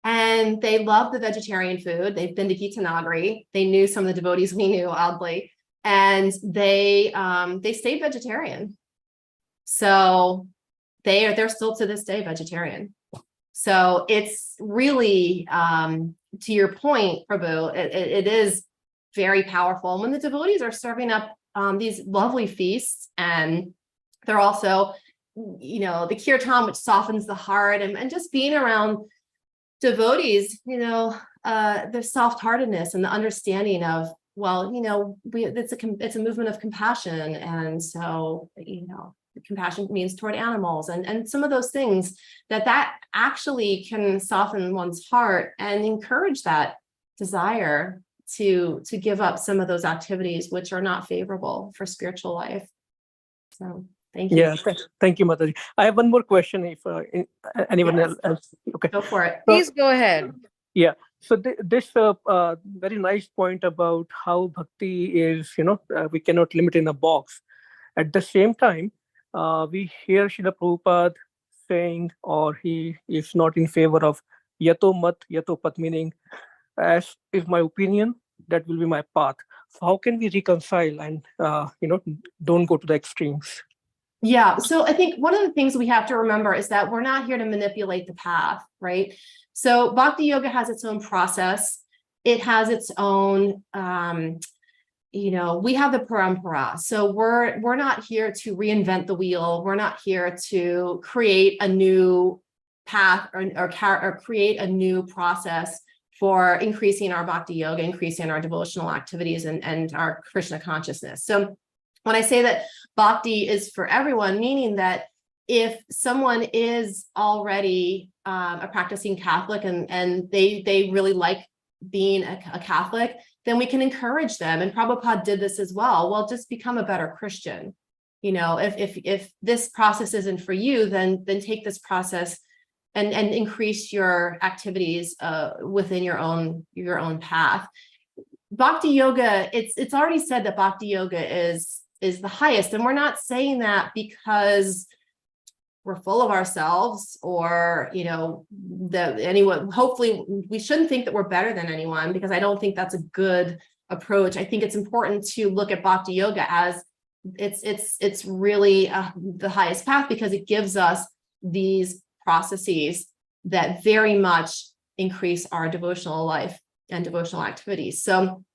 and they loved the vegetarian food. They've been to Gitanagari. They knew some of the devotees we knew, oddly, and they stayed vegetarian. So they're still to this day vegetarian. So it's really, to your point, Prabhu, it is very powerful. When the devotees are serving up these lovely feasts, and they're also, the kirtan, which softens the heart, and just being around devotees, the soft-heartedness and the understanding of, well, it's a movement of compassion, and so compassion means toward animals, and some of those things that actually can soften one's heart and encourage that desire to give up some of those activities which are not favorable for spiritual life. So thank you. Yeah, thank you, Mataji. I have one more question. If anyone Yes. else, okay, Go for it. Please go ahead. Yeah. So this very nice point about how bhakti is, we cannot limit in a box. At the same time, we hear Srila Prabhupada saying, or he is not in favor of yato mat, yato pat, meaning as is my opinion, that will be my path. So how can we reconcile and, don't go to the extremes? Yeah, so I think one of the things we have to remember is that we're not here to manipulate the path, right? So Bhakti Yoga has its own process. It has its own, we have the parampara. So we're not here to reinvent the wheel. We're not here to create a new path or create a new process for increasing our bhakti yoga, increasing our devotional activities and our Krishna consciousness. So when I say that bhakti is for everyone, meaning that if someone is already a practicing Catholic and they really like being a Catholic, then we can encourage them. And Prabhupada did this as well. Well, just become a better Christian. You know, if this process isn't for you, then take this process and increase your activities within your own path. Bhakti yoga, it's already said that bhakti yoga is the highest, and we're not saying that because we're full of ourselves or, you know, that anyone, hopefully we shouldn't think that we're better than anyone, because I don't think that's a good approach. I think it's important to look at bhakti yoga as it's really the highest path, because it gives us these processes that very much increase our devotional life and devotional activities. So,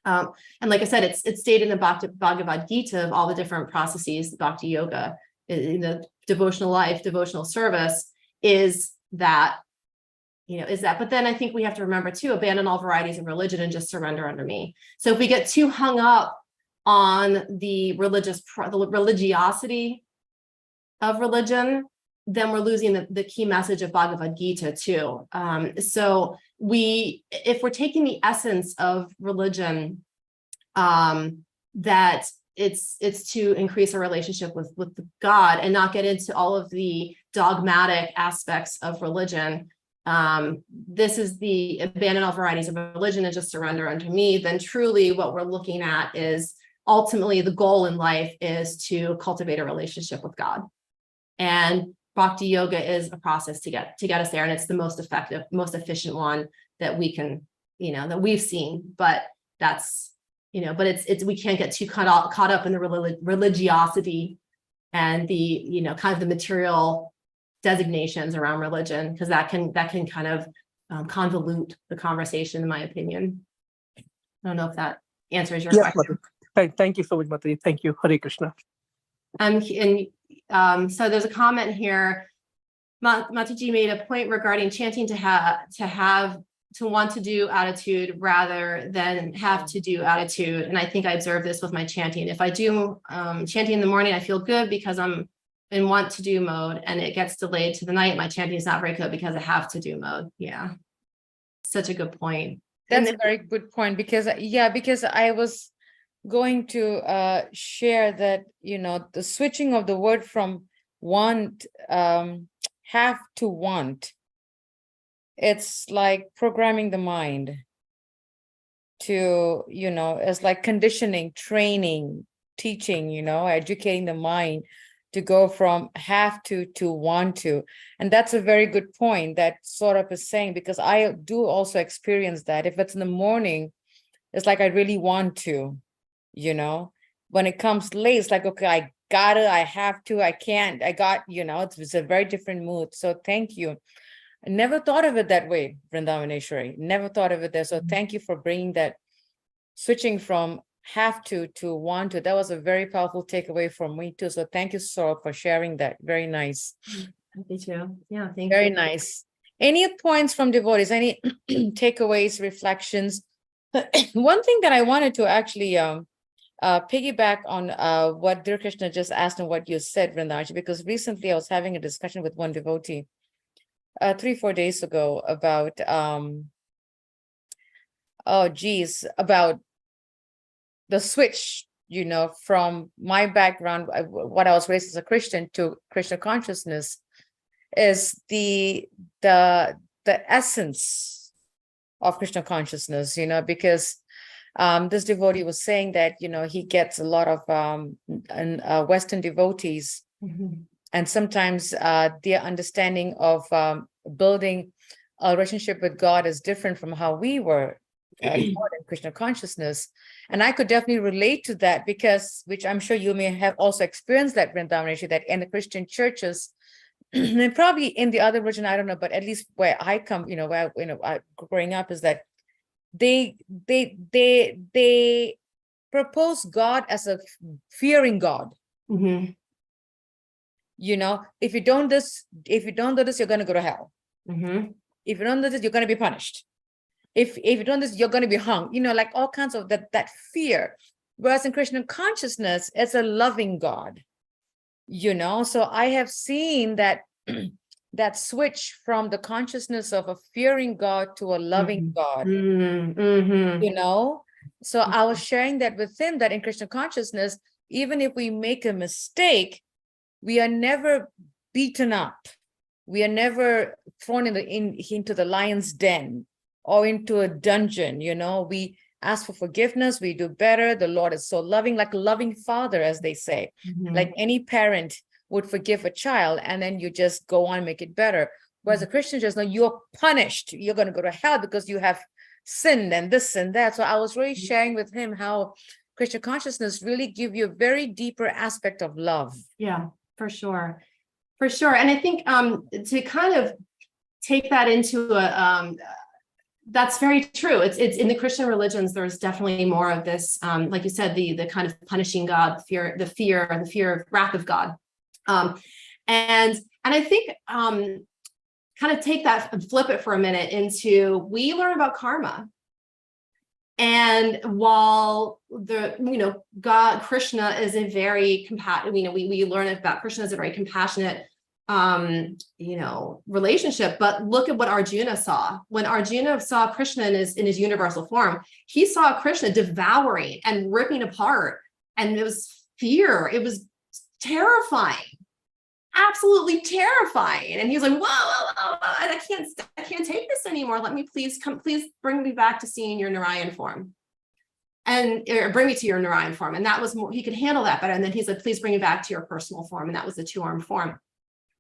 and like I said, it's stated in the Bhagavad Gita of all the different processes, bhakti yoga, in the devotional life, devotional service is that, but then I think we have to remember too, abandon all varieties of religion and just surrender under me. So if we get too hung up on the religiosity of religion, then we're losing the key message of Bhagavad Gita too. So if we're taking the essence of religion, that it's to increase our relationship with God and not get into all of the dogmatic aspects of religion. This is the abandon all varieties of religion and just surrender unto me. Then truly what we're looking at is ultimately the goal in life is to cultivate a relationship with God. And bhakti yoga is a process to get us there. And it's the most effective, most efficient one that we can, that we've seen, but that's, but it's we can't get too caught up in the religiosity and the, kind of the material designations around religion, because that can kind of convolute the conversation, in my opinion. I don't know if that answers your question. Thank you so much, Mataji. Thank you. Hare Krishna. So there's a comment here. Mataji made a point regarding chanting to want to do attitude rather than have to do attitude. And I think I observed this with my chanting. If I do chanting in the morning, I feel good because I'm in want to do mode, and it gets delayed to the night. My chanting is not very good because I have to do mode. Yeah. Such a good point. That's a very good point, because I was going to share that, the switching of the word from want, have to want, it's like programming the mind to, it's like conditioning, training, teaching, educating the mind to go from have to want to. And that's a very good point that sort of is saying, because I do also experience that. If it's in the morning, it's like I really want to, when it comes late, it's like, okay, I gotta, I have to, I can't, I got, it's a very different mood. So thank you. I never thought of it that way, Vrindavaneswari. Never thought of it there. So thank you for bringing that, switching from have to want to. That was a very powerful takeaway for me too. So thank you, Saurabh, for sharing that. Very nice. Me too. Yeah, thank you. Very nice. Any points from devotees? Any takeaways, reflections? One thing that I wanted to actually piggyback on what Dear Krishna just asked and what you said, Vrindavan, because recently I was having a discussion with one devotee 3-4 days ago about about the switch, from my background, what I was raised as a Christian, to Krishna consciousness, is the essence of Krishna consciousness, because this devotee was saying that, he gets a lot of Western devotees, and sometimes their understanding of building a relationship with God is different from how we were taught in Krishna consciousness. And I could definitely relate to that, because, which I'm sure you may have also experienced that, Vrindavaneswari, that in the Christian churches, and probably in the other religion, I don't know, but at least where I come, where I growing up, is that they propose God as a fearing God. Mm-hmm. If you don't do this, you're going to go to hell. Mm-hmm. If you don't do this, you're going to be punished. if you don't do this, you're going to be hung, like all kinds of that fear. Whereas in Krishna consciousness, it's a loving God, so I have seen that that switch from the consciousness of a fearing God to a loving God, So I was sharing that with him, that in Krishna consciousness, even if we make a mistake, we are never beaten up. We are never thrown into the lion's den or into a dungeon, we ask for forgiveness, we do better. The Lord is so loving, like a loving father, as they say, like any parent would forgive a child, and then you just go on and make it better. Whereas a Christian just know you're punished, you're going to go to hell because you have sinned and this and that. So I was really sharing with him how Krishna consciousness really give you a very deeper aspect of love. Yeah, for sure. For sure. And I think to kind of take that into that's very true. It's in the Christian religions, there's definitely more of this, like you said, the kind of punishing God, the fear of wrath of God. And I think kind of take that and flip it for a minute into, we learn about karma. And while God, Krishna is a very compassionate, we learn about Krishna as a very compassionate, relationship. But look at what Arjuna saw. When Arjuna saw Krishna in his universal form, he saw Krishna devouring and ripping apart. And it was fear. It was terrifying. Absolutely terrifying. And he's like, whoa, I can't take this anymore. Let me please bring me back to seeing your Narayan form, or bring me to your Narayan form. And that was more, he could handle that better. And then he's like, please bring me back to your personal form. And that was the 2-armed form.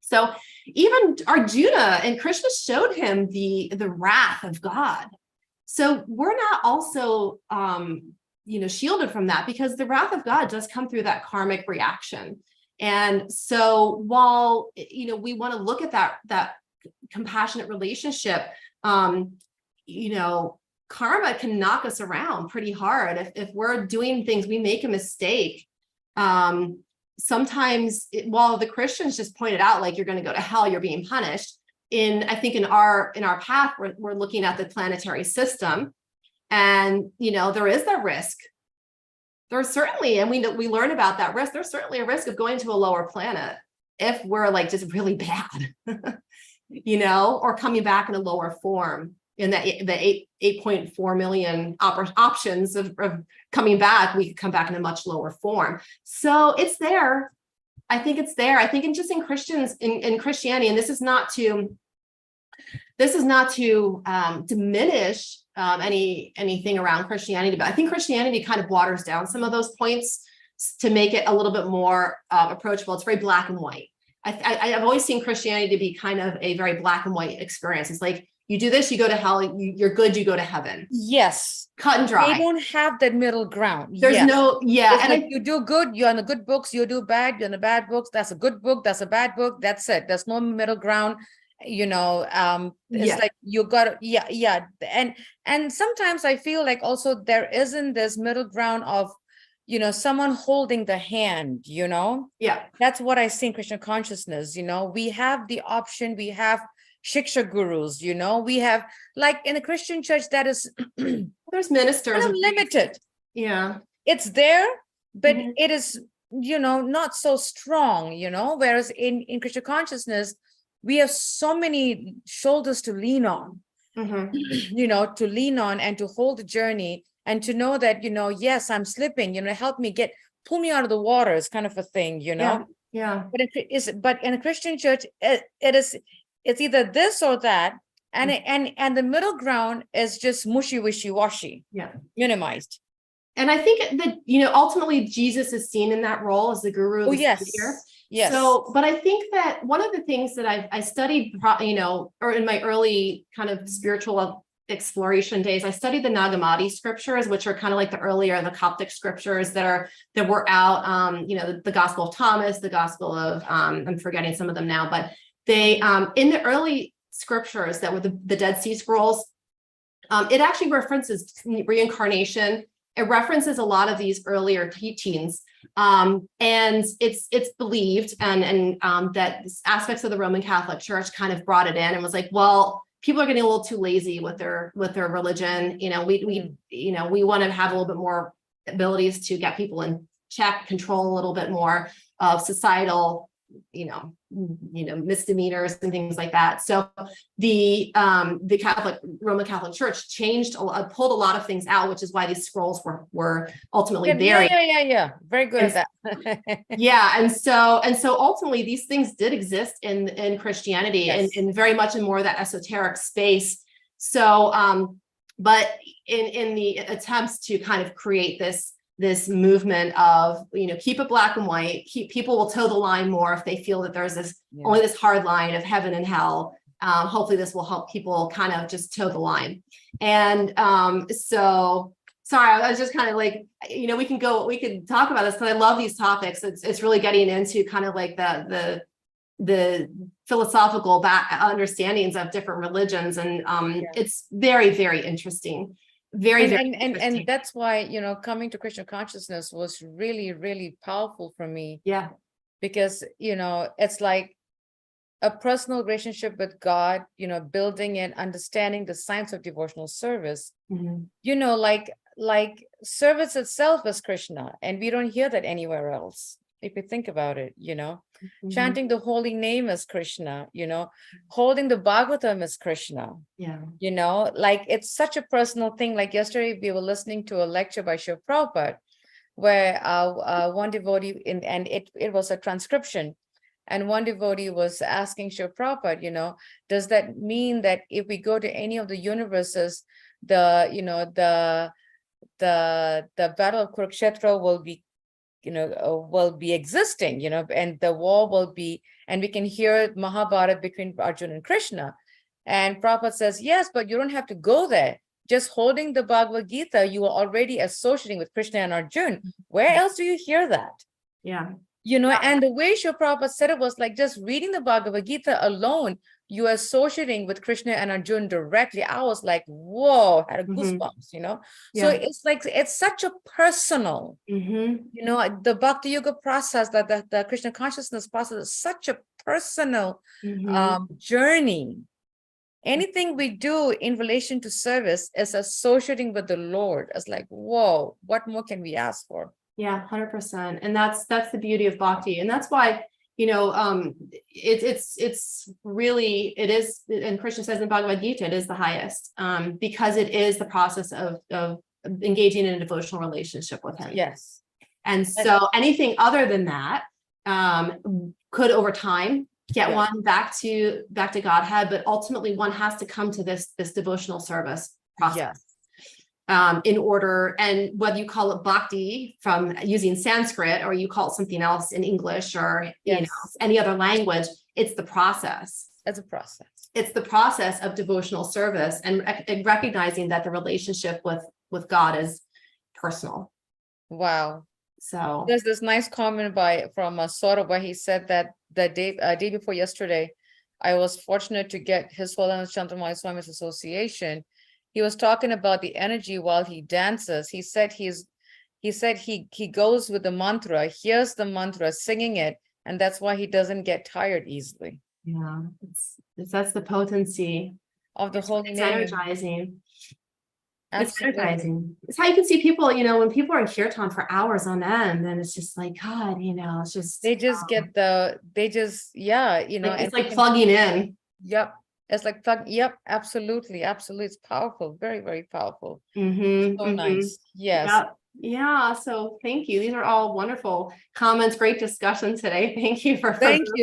So even Arjuna and Krishna showed him the wrath of God. So we're not also, shielded from that, because the wrath of God does come through that karmic reaction. And so while, we want to look at that compassionate relationship, karma can knock us around pretty hard. If we're doing things, we make a mistake. Sometimes, while the Christians just pointed out, like, you're going to go to hell, you're being punished. I think in our path, we're looking at the planetary system, and, there is that risk. There's certainly, and we learn about that risk. There's certainly a risk of going to a lower planet if we're like just really bad, or coming back in a lower form. In the 8.4 million options of coming back, we could come back in a much lower form. So it's there. I think it's there. I think in Christianity, and this is not to diminish anything around Christianity, but I think Christianity kind of waters down some of those points to make it a little bit more approachable. It's very black and white. I've always seen Christianity to be kind of a very black and white experience. It's like, you do this, you go to hell. You're good, you go to heaven. Yes, cut and dry. They don't have that middle ground. There's no, It's like you do good, you're in the good books. You do bad, you're in the bad books. That's a good book. That's a bad book. That's it. There's no middle ground. It's like you got and sometimes I feel like also there isn't this middle ground of someone holding the hand. That's what I see in Krishna consciousness. We have the option, we have shiksha gurus, we have, like, in a Christian church, that is there's ministers kind of limited. It's there, but it is not so strong. Whereas in Krishna consciousness, we have so many shoulders to lean on, to lean on and to hold the journey, and to know that, yes, I'm slipping, help me pull me out of the waters, kind of a thing, But in a Christian church, it's either this or that. And the middle ground is just mushy, wishy-washy, minimized. And I think that, ultimately Jesus is seen in that role as the guru. Savior. Yes. So, but I think that one of the things that I studied, or in my early kind of spiritual exploration days, I studied the Nag Hammadi scriptures, which are kind of like the Coptic scriptures that were out, the Gospel of Thomas, the Gospel of, I'm forgetting some of them now, but they, in the early scriptures that were the Dead Sea Scrolls, it actually references reincarnation. It references a lot of these earlier teachings, and it's believed, and that aspects of the Roman Catholic Church kind of brought it in and was like, well, people are getting a little too lazy with their religion. You know, we want to have a little bit more abilities to get people in check, control a little bit more of societal, misdemeanors and things like that. So the Roman Catholic Church pulled a lot of things out, which is why these scrolls were ultimately buried. Yeah. Very good at that. Yeah, and so ultimately these things did exist in Christianity, Yes. and very much in more of that esoteric space. So, but in the attempts to kind of create this movement of, keep it black and white, people will toe the line more if they feel that there's only this hard line of heaven and hell. Hopefully this will help people kind of just toe the line. And so sorry, I was just kind of like, we can talk about this because I love these topics. It's really getting into kind of like the philosophical understandings of different religions. And it's very, very interesting. And that's why, coming to Krishna consciousness was really, really powerful for me. Yeah. Because, it's like a personal relationship with God, building and understanding the science of devotional service, like service itself is Krishna, and we don't hear that anywhere else. If you think about it, chanting the holy name is Krishna, holding the Bhagavatam is Krishna. Yeah. Like it's such a personal thing. Like yesterday, we were listening to a lecture by Srila Prabhupada, where one devotee, and it was a transcription, and one devotee was asking Srila Prabhupada, does that mean that if we go to any of the universes, the battle of Kurukshetra will be existing, and the war will be, and we can hear Mahabharata between Arjuna and Krishna. And Prabhupada says, yes, but you don't have to go there. Just holding the Bhagavad Gita, you are already associating with Krishna and Arjuna. Where else do you hear that? Yeah. And the way Srila Prabhupada said it was like just reading the Bhagavad Gita alone, you are associating with Krishna and Arjuna directly. I was like, whoa, had a goosebumps, So it's like, it's such a personal, the Bhakti Yoga process, that the Krishna consciousness process is such a personal journey. Anything we do in relation to service is associating with the Lord. It's like, whoa, what more can we ask for? Yeah, 100%. And that's the beauty of bhakti. And that's why, it's really, it is, and Krishna says in Bhagavad Gita, it is the highest, because it is the process of engaging in a devotional relationship with him. Yes. And so anything other than that could over time get one back to Godhead, but ultimately one has to come to this devotional service process. In order, and whether you call it bhakti from using Sanskrit, or you call it something else in English, or any other language, it's the process. It's a process. It's the process of devotional service, and recognizing that the relationship with God is personal. Wow. So there's this nice comment from Saurabh, where he said that the day before yesterday, I was fortunate to get His Holiness Chandramali Swami's association. He was talking about the energy while he dances. He said he goes with the mantra, hears the mantra, singing it, and that's why he doesn't get tired easily. Yeah, that's the potency of the holy name. Energizing. It's Absolutely. energizing. It's how you can see people, when people are in kirtan for hours on end, then it's just like, God, it's just they just it's like plugging in. Yep. It's like yep, absolutely. It's powerful, very, very powerful. Nice. Yes. Yep. Yeah, so thank you. These are all wonderful comments, great discussion today. Thank you for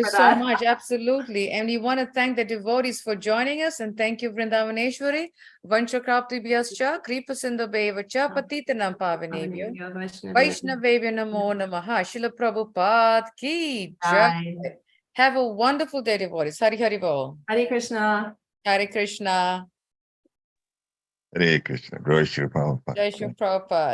so much. Absolutely. And we want to thank the devotees for joining us, and thank you, Vrindavaneswari, Vanchakraptibhyascha, Kripasindhabhevacha, Patitanam Pavanebhyo, Vaishnavebhyo Namo Namaha, Srila Prabhupada Ki Jai. Have a wonderful day, devotees. Hari Hari Bol. Hare Krishna. Hare Krishna. Hare Krishna. Jai Shri Prabhupada. Jai Shri Prabhupada.